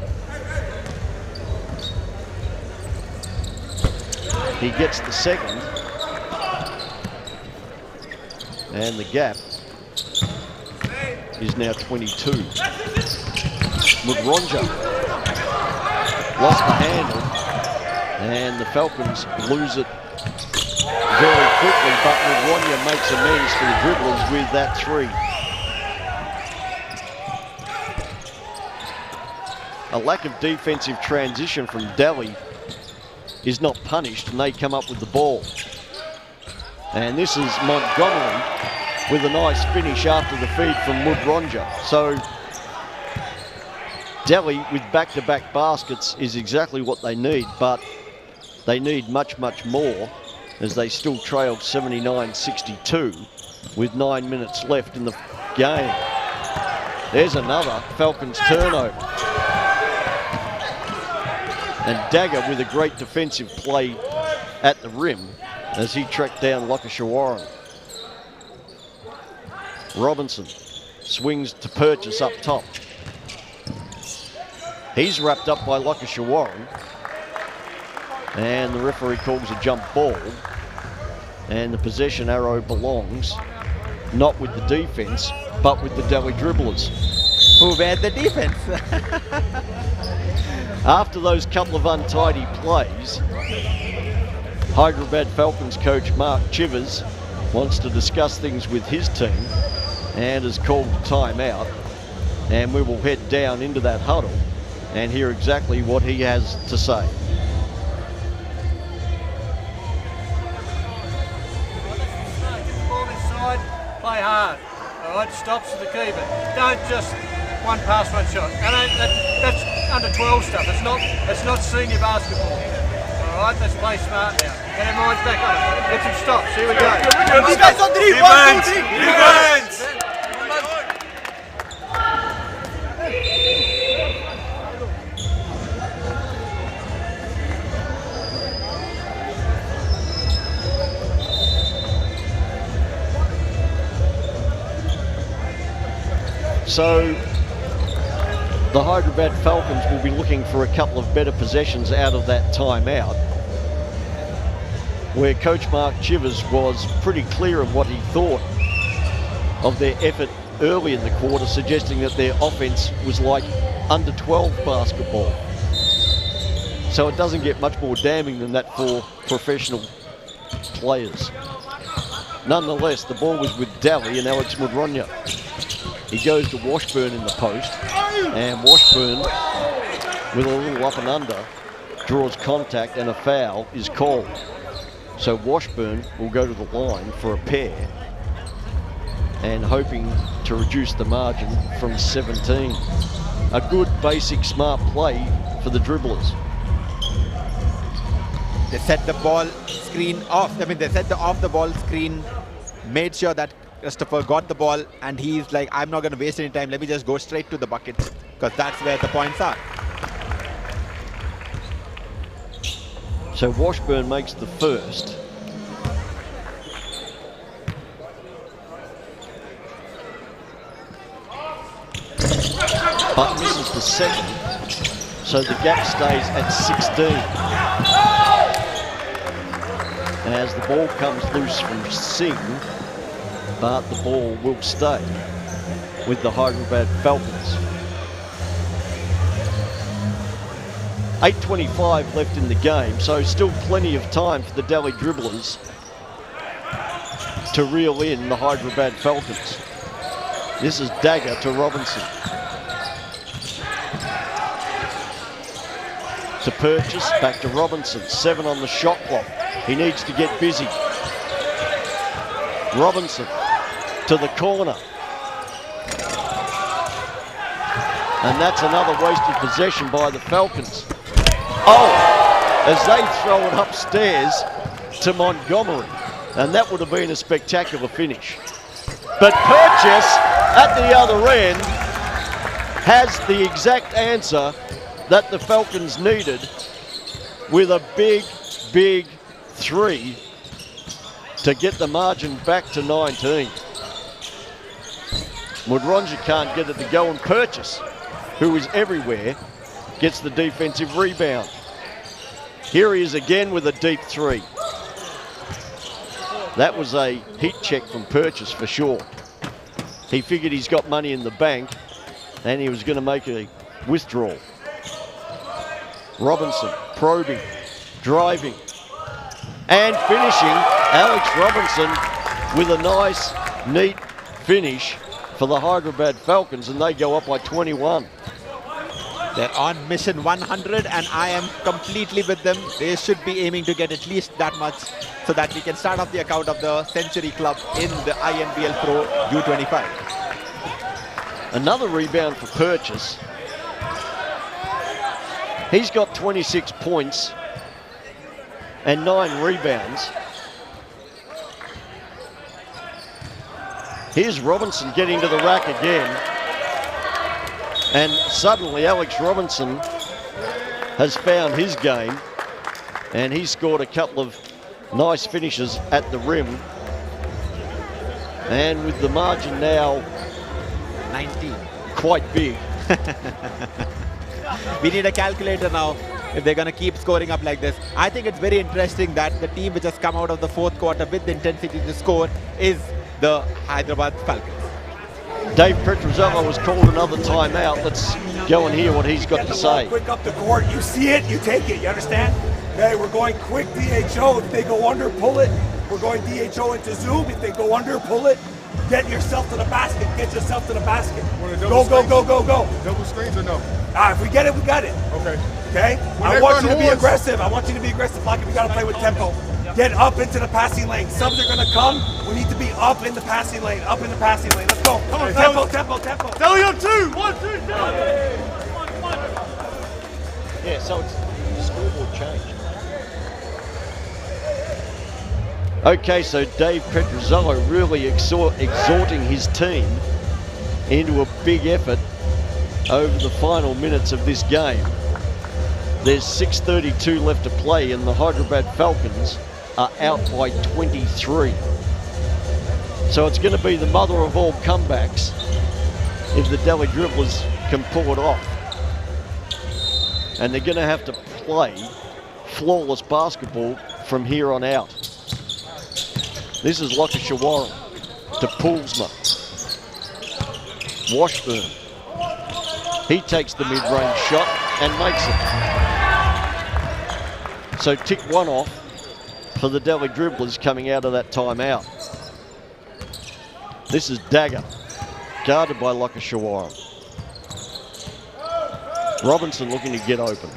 He gets the second, and the gap is now 22. Mudronja lost the handle, and the Falcons lose it very quickly, but Mudronja makes amends for the Dribblers with that 3. A lack of defensive transition from Delhi is not punished, and they come up with the ball. And this is Montgomery with a nice finish after the feed from Mudronja. So Delhi with back-to-back baskets is exactly what they need, but they need much, much more as they still trail 79-62 with 9 minutes left in the game. There's another Falcons turnover. And Dagger with a great defensive play at the rim as he tracked down Lakashwaran. Robinson swings to Purchase up top. He's wrapped up by Lakashwaran, and the referee calls a jump ball, and the possession arrow belongs not with the defense but with the Delhi Dribblers. Who wear the defense? After those couple of untidy plays, Hyderabad Falcons coach Mark Chivers wants to discuss things with his team and has called a timeout, and we will head down into that huddle and hear exactly what he has to say. Ball inside, play hard. All right, stops to the keeper. Don't just one pass, one shot. That's under 12 stuff. It's not senior basketball. All right, let's play smart now. Get our minds back on it. Get some stops. Here we go. Defense on 3. Defense. So the Hyderabad Falcons will be looking for a couple of better possessions out of that timeout, where Coach Mark Chivers was pretty clear of what he thought of their effort early in the quarter, suggesting that their offense was like under 12 basketball. So it doesn't get much more damning than that for professional players. Nonetheless, the ball was with Delhi and Alex Mudronja. He goes to Washburn in the post, and Washburn, with a little up and under, draws contact, and a foul is called. So Washburn will go to the line for a pair, and hoping to reduce the margin from 17. A good, basic, smart play for the Dribblers. They set the ball screen off. I mean, they set the off the ball screen, made sure that Christopher got the ball, and he's like, I'm not going to waste any time. Let me just go straight to the bucket, because that's where the points are. So Washburn makes the first. But misses the second. So the gap stays at 16. As the ball comes loose from Singh, but the ball will stay with the Hyderabad Falcons. 8:25 left in the game, so still plenty of time for the Delhi Dribblers to reel in the Hyderabad Falcons. This is Dagger to Robinson. To Purchase, back to Robinson. 7 on the shot clock. He needs to get busy. Robinson to the corner. And that's another wasted possession by the Falcons. Oh, as they throw it upstairs to Montgomery. And that would have been a spectacular finish. But Purchase at the other end has the exact answer that the Falcons needed with a big, big 3 to get the margin back to 19. Mudronja can't get it to go, and Purchase, who is everywhere, gets the defensive rebound. Here he is again with a deep 3. That was a heat check from Purchase for sure. He figured he's got money in the bank and he was going to make a withdrawal. Robinson probing, driving, and finishing. Alex Robinson with a nice, neat finish for the Hyderabad Falcons, and they go up by 21. They're on mission 100, and I am completely with them. They should be aiming to get at least that much so that we can start off the account of the Century Club in the INBL Pro U25. Another rebound for Purchase. He's got 26 points and 9 rebounds. Here's Robinson getting to the rack again. And suddenly Alex Robinson has found his game, and he's scored a couple of nice finishes at the rim. And with the margin now 19, quite big. We need a calculator now if they're going to keep scoring up like this. I think it's very interesting that the team which has come out of the fourth quarter with the intensity to score is the Hyderabad Falcons. Dave Petrozello has called another timeout. Let's go and hear what he's got to say. Quick up the court. You see it, you take it. You understand? Okay, we're going quick DHO. If they go under, pull it. We're going DHO into zoom. If they go under, pull it. Get yourself to the basket. Get yourself to the basket. Go, go, go, go, go. Double screens or no? If we get it, we got it. Okay. Okay? I want you to be aggressive. I want you to be aggressive. Like, we got to play with tempo. Get up into the passing lane. Subs are going to come. We need to be up in the passing lane. Up in the passing lane. Let's go. Come on, tempo, tempo, tempo. Tell you 2. 1, 2, 3. Yeah, so it's scoreboard change. Okay, so Dave Petrozello really exhorting his team into a big effort over the final minutes of this game. There's 6:32 left to play, and the Hyderabad Falcons are out by 23. So it's going to be the mother of all comebacks if the Delhi Dribblers can pull it off. And they're going to have to play flawless basketball from here on out. This is Lokashawaram to Poolsma. Washburn. He takes the mid-range shot and makes it. So tick 1 off for the Delhi Dribblers coming out of that timeout. This is Dagger, guarded by Lokashawaram. Robinson looking to get open.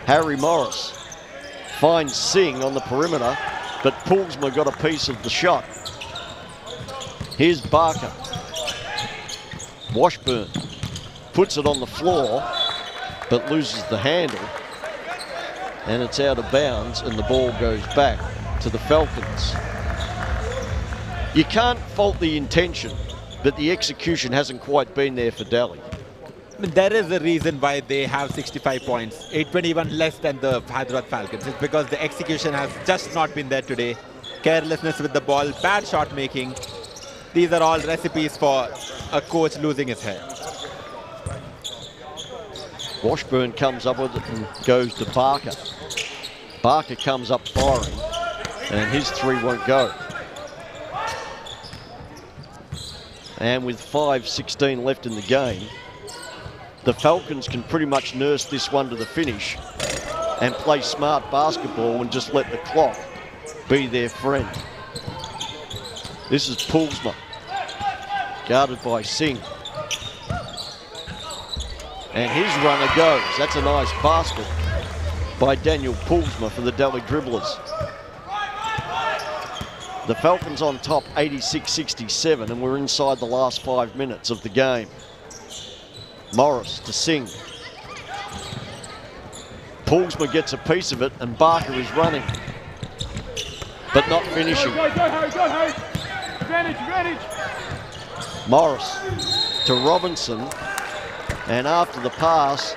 Harry Morris finds Singh on the perimeter, but Poolsma got a piece of the shot. Here's Barker. Washburn puts it on the floor, but loses the handle, and it's out of bounds, and the ball goes back to the Falcons. You can't fault the intention, but the execution hasn't quite been there for Delhi. I mean, there is a reason why they have 65 points, 821 less than the Hyderabad Falcons. It's because the execution has just not been there today. Carelessness with the ball, bad shot making. These are all recipes for a coach losing his head. Washburn comes up with it and goes to Barker. Barker comes up firing, and his 3 won't go. And with 5:16 left in the game, the Falcons can pretty much nurse this one to the finish and play smart basketball and just let the clock be their friend. This is Poolsma, guarded by Singh. And his runner goes. That's a nice basket by Daniel Poolsma for the Delhi Dribblers. The Falcons on top 86-67, and we're inside the last 5 minutes of the game. Morris to Singh. Poolsma gets a piece of it, and Barker is running. but not finishing. Go, Harry, go, Harry. Advantage. Morris to Robinson, and after the pass,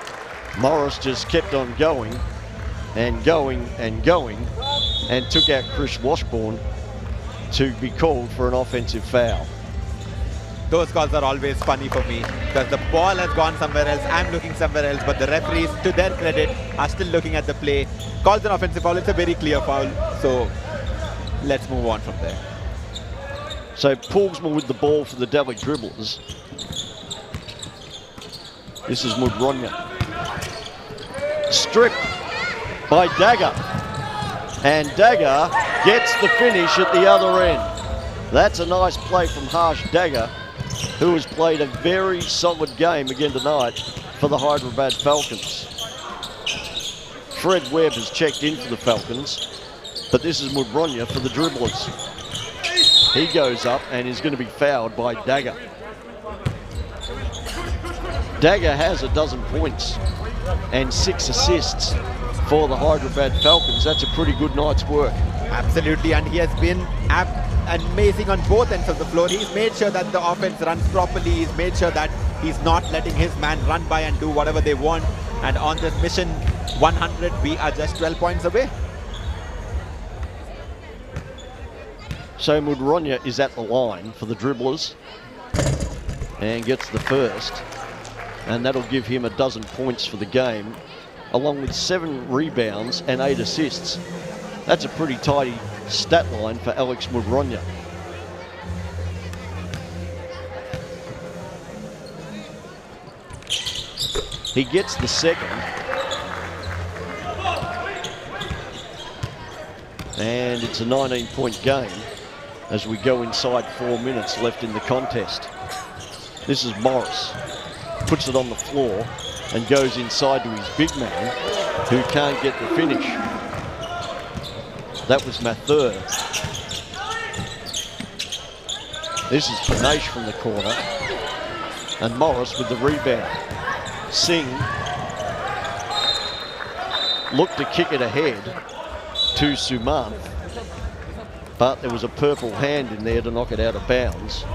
Morris just kept on going and took out Chris Washburn to be called for an offensive foul. Those calls are always funny for me because the ball has gone somewhere else, I'm looking somewhere else, but the referees, to their credit, are still looking at the play. Calls an offensive foul, it's a very clear foul, so let's move on from there. So Poolsma with the ball for the Delhi Dribblers. This is Mudronya. Stripped by Dagger. And Dagger gets the finish at the other end. That's a nice play from Harsh Dagger, who has played a very solid game again tonight for the Hyderabad Falcons. Fred Webb has checked in for the Falcons, but this is Mudronya for the Dribblers. He goes up and is going to be fouled by Dagger. Dagger has 12 points and 6 assists for the Hyderabad Falcons. That's a pretty good night's work. Absolutely, and he has been amazing on both ends of the floor. He's made sure that the offense runs properly. He's made sure that he's not letting his man run by and do whatever they want. And on this mission 100, we are just 12 points away. So Mudronya is at the line for the Dribblers and gets the first. And that'll give him 12 points for the game, along with 7 rebounds and 8 assists. That's a pretty tidy stat line for Alex Mudronya. He gets the second. And it's a 19-point game as we go inside 4 minutes left in the contest. This is Morris. Puts it on the floor and goes inside to his big man, who can't get the finish. That was Mathur. This is Panache from the corner, and Morris with the rebound. Singh looked to kick it ahead to Sumant, but there was a purple hand in there to knock it out of bounds.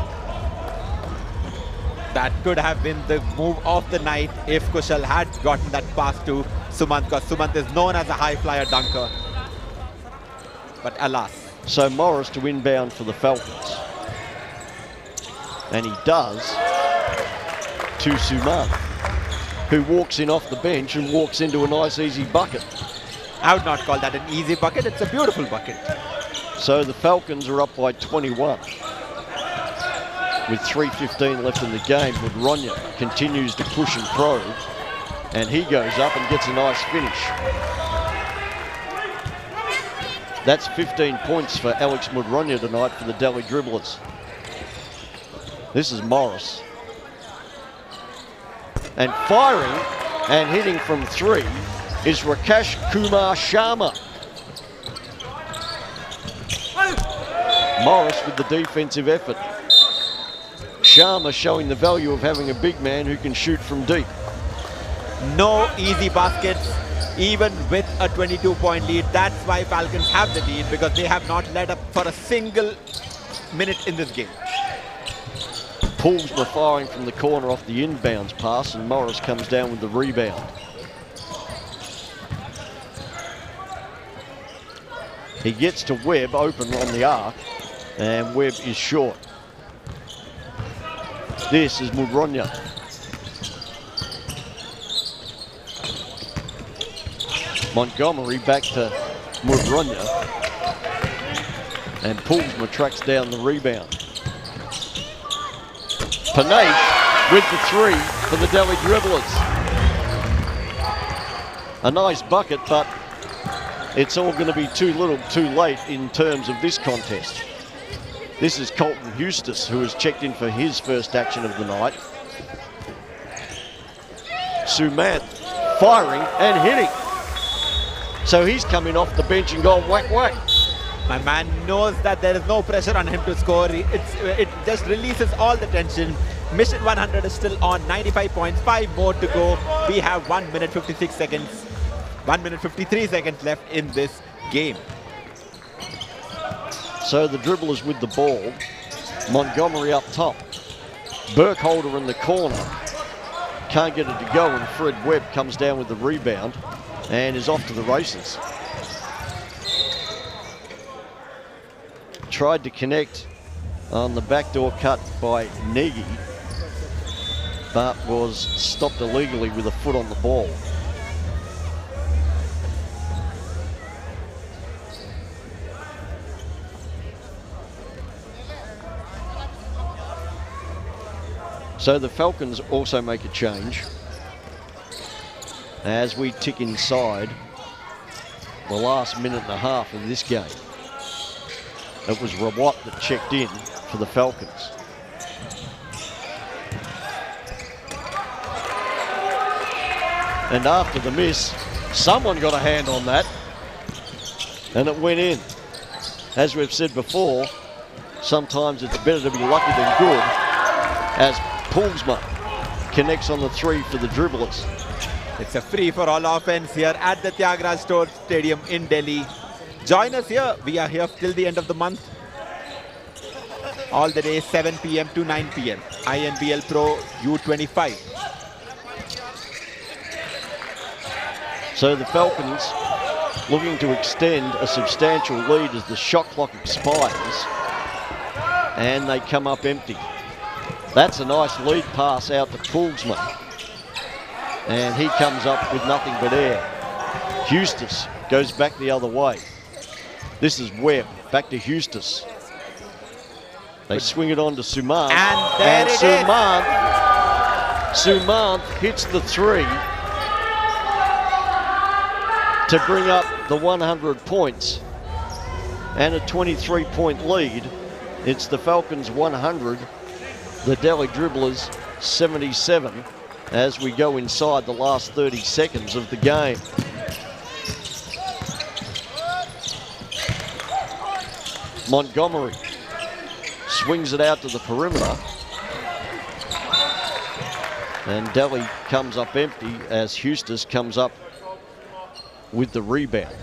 That could have been the move of the night if Kushal had gotten that pass to Sumant, because Sumant is known as a high flyer dunker. But alas. So Morris to inbound for the Falcons. And he does to Sumant, who walks in off the bench and walks into a nice easy bucket. I would not call that an easy bucket, it's a beautiful bucket. So the Falcons are up by 21. With 3:15 left in the game, Mudronya continues to push and probe, and he goes up and gets a nice finish. That's 15 points for Alex Mudronya tonight for the Delhi Dribblers. This is Morris. And firing and hitting from 3 is Rakesh Kumar Sharma. Morris with the defensive effort. Sharma showing the value of having a big man who can shoot from deep. No easy baskets, even with a 22-point lead. That's why Falcons have the lead, because they have not let up for a single minute in this game. Poolsma firing from the corner off the inbounds pass, and Morris comes down with the rebound. He gets to Webb open on the arc, and Webb is short. This is Mudronya. Montgomery back to Mudronya, and Poolsma tracks down the rebound. Panache with the 3 for the Delhi Dribblers. A nice bucket, but it's all going to be too little too late in terms of this contest. This is Colton Eustace, who has checked in for his first action of the night. Sumant firing and hitting. So he's coming off the bench and gone whack whack. My man knows that there is no pressure on him to score. It just releases all the tension. Mission 100 is still on, 95 points, 5 more to go. We have 1 minute 56 seconds, 1 minute 53 seconds left in this game. So the Dribblers with the ball. Montgomery up top. Burkholder in the corner. Can't get it to go, and Fred Webb comes down with the rebound and is off to the races. Tried to connect on the backdoor cut by Nagy, but was stopped illegally with a foot on the ball. So the Falcons also make a change as we tick inside the last minute and a half of this game. It was Rawat that checked in for the Falcons. And after the miss, someone got a hand on that and it went in. As we've said before, sometimes it's better to be lucky than good, as Poolsma connects on the three for the Dribblers. It's a free for all offense here at the THYAGRAJ Stadium in Delhi. Join us here. We are here till the end of the month. All the day, 7 p.m. to 9 p.m. INBL Pro U25. So the Falcons looking to extend a substantial lead as the shot clock expires, and they come up empty. That's a nice lead pass out to Poolsma, and he comes up with nothing but air. Eustace goes back the other way. This is Webb, back to Eustace. They swing it on to Sumant, and Sumant hits the three to bring up the 100 points and a 23-point lead. It's the Falcons 100, the Delhi Dribblers 77, as we go inside the last 30 seconds of the game. Montgomery swings it out to the perimeter, and Delhi comes up empty as Eustace comes up with the rebound.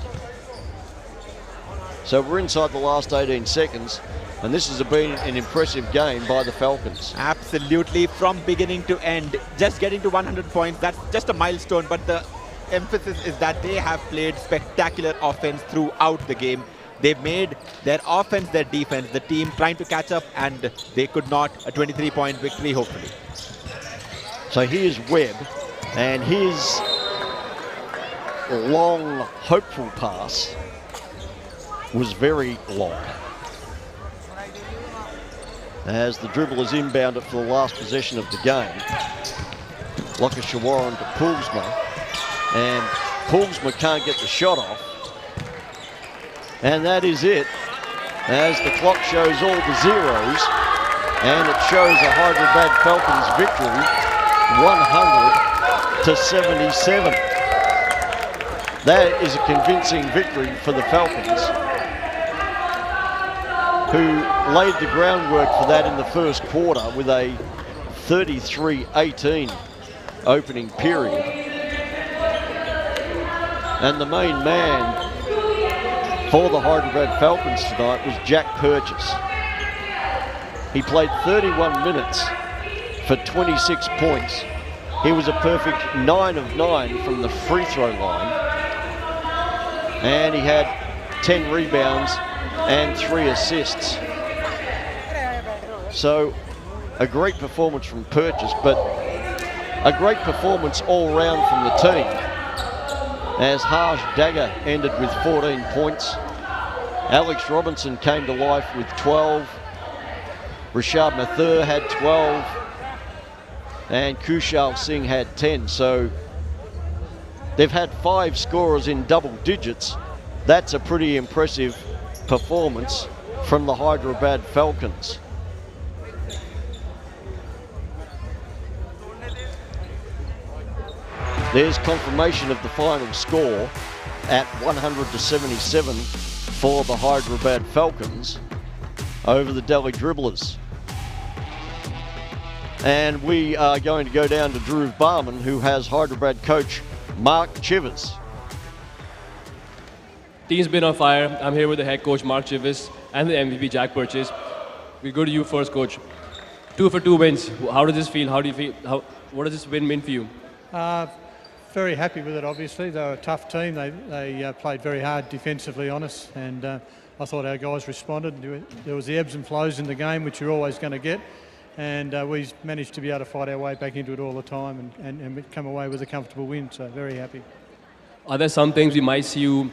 So we're inside the last 18 seconds, and this has been an impressive game by the Falcons. Absolutely, from beginning to end. Just getting to 100 points, that's just a milestone, but the emphasis is that they have played spectacular offense throughout the game. They've made their offense their defense, the team trying to catch up, and they could not. A 23-point victory, hopefully. So here's Webb, and his long, hopeful pass was very long, as the Dribblers inbound it for the last possession of the game. Lokashawaran to Poolsma, and Poolsma can't get the shot off. And that is it, as the clock shows all the zeros, and it shows a Hyderabad Falcons victory, 100-77. That is a convincing victory for the Falcons, who laid the groundwork for that in the first quarter with a 33-18 opening period. And the main man for the Hyderabad Falcons tonight was Jack Purchase. He played 31 minutes for 26 points. He was a perfect 9 of 9 from the free throw line. And he had 10 rebounds and 3 assists. So a great performance from Purchase, but a great performance all round from the team, as Harsh Dagger ended with 14 points. Alex Robinson came to life with 12. Rashad Mathur had 12. And Kushal Singh had 10. So they've had 5 scorers in double digits. That's a pretty impressive performance from the Hyderabad Falcons. There's confirmation of the final score at 100-77 for the Hyderabad Falcons over the Delhi Dribblers. And we are going to go down to Dhruv Barman, who has Hyderabad coach Mark Chivers. Team's been on fire. I'm here with the head coach, Mark Chivers. and the MVP, Jack Purchase. We go to you first, Coach. 2 for 2 wins. How does this feel? How do you feel? What does this win mean for you? Very happy with it, obviously. They were a tough team. They played very hard defensively on us, and I thought our guys responded. There was the ebbs and flows in the game, which you're always going to get, and we managed to be able to fight our way back into it all the time and come away with a comfortable win, so very happy. Are there some things we might see you,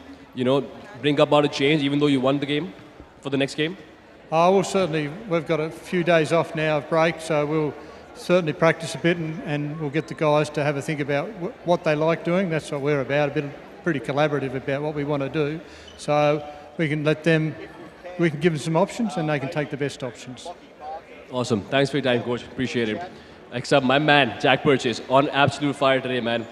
bring about a change, even though you won the game, for the next game? Well, certainly, we've got a few days off now of break, so we'll certainly practice a bit and we'll get the guys to have a think about what they like doing. That's what we're about, pretty collaborative about what we want to do. So we can give them some options and they can take the best options. Awesome. Thanks for your time, Coach. Appreciate it. Next up, my man, Jack Purchase, on absolute fire today, man.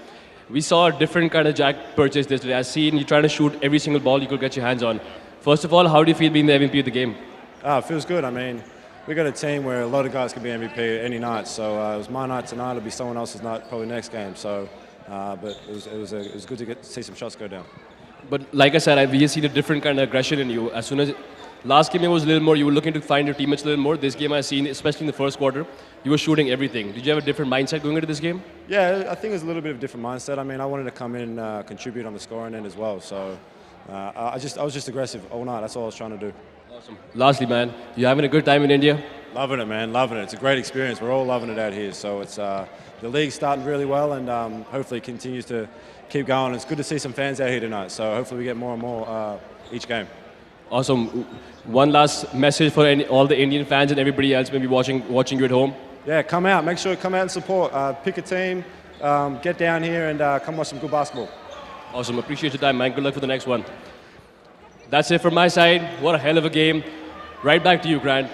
We saw a different kind of Jack Purchase this today. I've seen you trying to shoot every single ball you could get your hands on. First of all, how do you feel being the MVP of the game? It feels good. I mean, we got a team where a lot of guys can be MVP any night. So it was my night tonight. It'll be someone else's night probably next game. So, but it was good to see some shots go down. But like I said, we have seen a different kind of aggression in you. As soon as last game it was a little more, you were looking to find your teammates a little more. This game I've seen, especially in the first quarter, you were shooting everything. Did you have a different mindset going into this game? Yeah, I think it was a little bit of a different mindset. I mean, I wanted to come in and contribute on the scoring end as well. So I was just aggressive all night. That's all I was trying to do. Awesome. Lastly, man, you having a good time in India? Loving it, man. Loving it. It's a great experience. We're all loving it out here. So it's the league's starting really well, and hopefully it continues to keep going. It's good to see some fans out here tonight. So hopefully we get more and more each game. Awesome. One last message for all the Indian fans and everybody else maybe watching you at home. Yeah, come out. Make sure you come out and support. Pick a team. Get down here and come watch some good basketball. Awesome. Appreciate your time, man. Good luck for the next one. That's it from my side. What a hell of a game. Right back to you, Grant.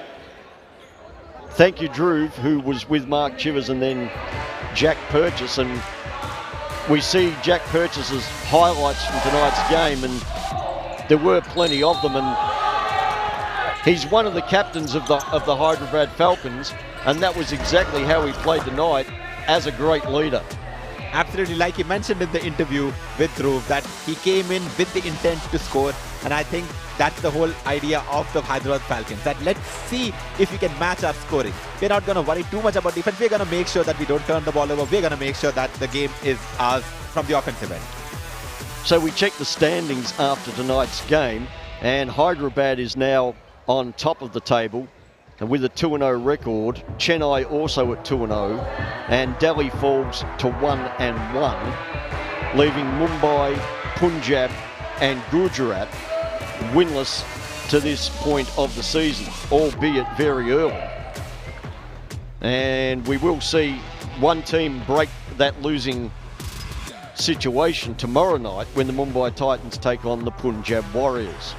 Thank you, Dhruv, who was with Mark Chivers and then Jack Purchase. And we see Jack Purchase's highlights from tonight's game, and there were plenty of them. And he's one of the captains of the Hyderabad Falcons, and that was exactly how he played tonight, as a great leader. Absolutely, like he mentioned in the interview with Dhruv, that he came in with the intent to score, and I think that's the whole idea of the Hyderabad Falcons, that let's see if we can match our scoring. We're not going to worry too much about defense. We're going to make sure that we don't turn the ball over. We're going to make sure that the game is ours from the offensive end. So we check the standings after tonight's game, and Hyderabad is now on top of the table and with a 2-0 record. Chennai also at 2-0, and Delhi falls to 1-1, leaving Mumbai, Punjab and Gujarat winless to this point of the season, albeit very early. And we will see one team break that losing situation tomorrow night when the Mumbai Titans take on the Punjab Warriors.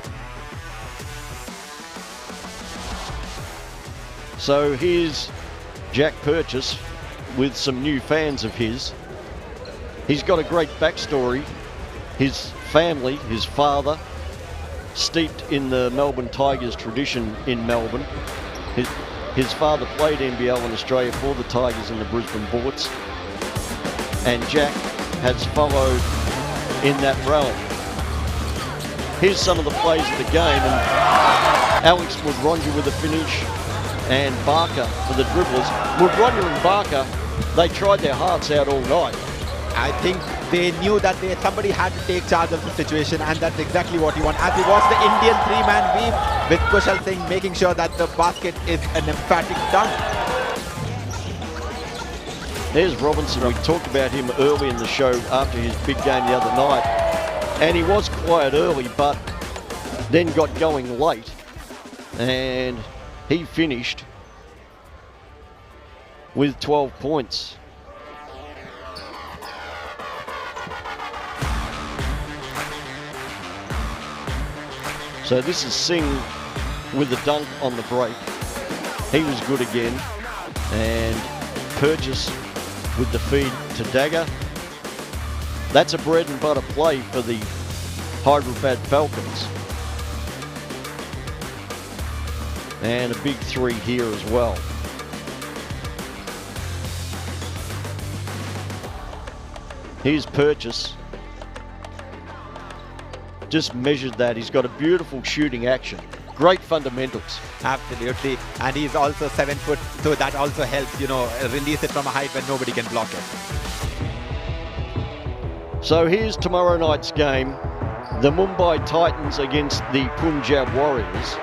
So here's Jack Purchase with some new fans of his. He's got a great backstory. His family, his father, steeped in the Melbourne Tigers tradition in Melbourne. His father played NBL in Australia for the Tigers and the Brisbane Bullets. And Jack has followed in that realm. Here's some of the plays of the game, and Alex Mudronja with a finish, and Barker for the Dribblers. Mudronja and Barker, they tried their hearts out all night. I think they knew that somebody had to take charge of the situation, and that's exactly what you want. As we watch the Indian three-man weave with Kushal Singh making sure that the basket is an emphatic dunk. There's Robinson. We talked about him early in the show after his big game the other night, and he was quiet early but then got going late, and he finished with 12 points. So this is Singh with the dunk on the break. He was good again. And Purchase with the feed to Dagger. That's a bread and butter play for the Hyderabad Falcons. And a big three here as well. Here's Purchase. Just measured that. He's got a beautiful shooting action. great fundamentals. Absolutely. And he's also 7 foot, so that also helps, you know, release it from a height when nobody can block it. So here's tomorrow night's game. The Mumbai Titans against the Punjab Warriors.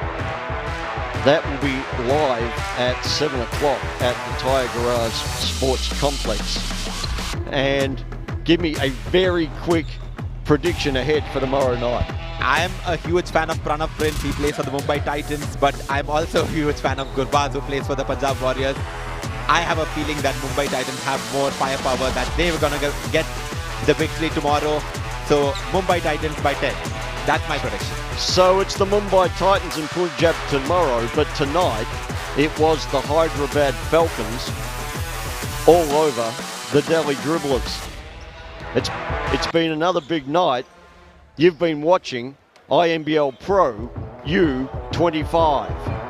That will be live at 7 o'clock at the THYAGRAJ Sports Complex. And give me a very quick prediction ahead for tomorrow night. I am a huge fan of Pranav Prince. He plays for the Mumbai Titans, but I'm also a huge fan of Gurbaz, who plays for the Punjab Warriors. I have a feeling that Mumbai Titans have more firepower, that they're going to get the victory tomorrow. So Mumbai Titans by 10. That's my prediction. So it's the Mumbai Titans and Punjab tomorrow, but tonight it was the Hyderabad Falcons all over the Delhi Dribblers. It's been another big night. You've been watching INBL Pro U25.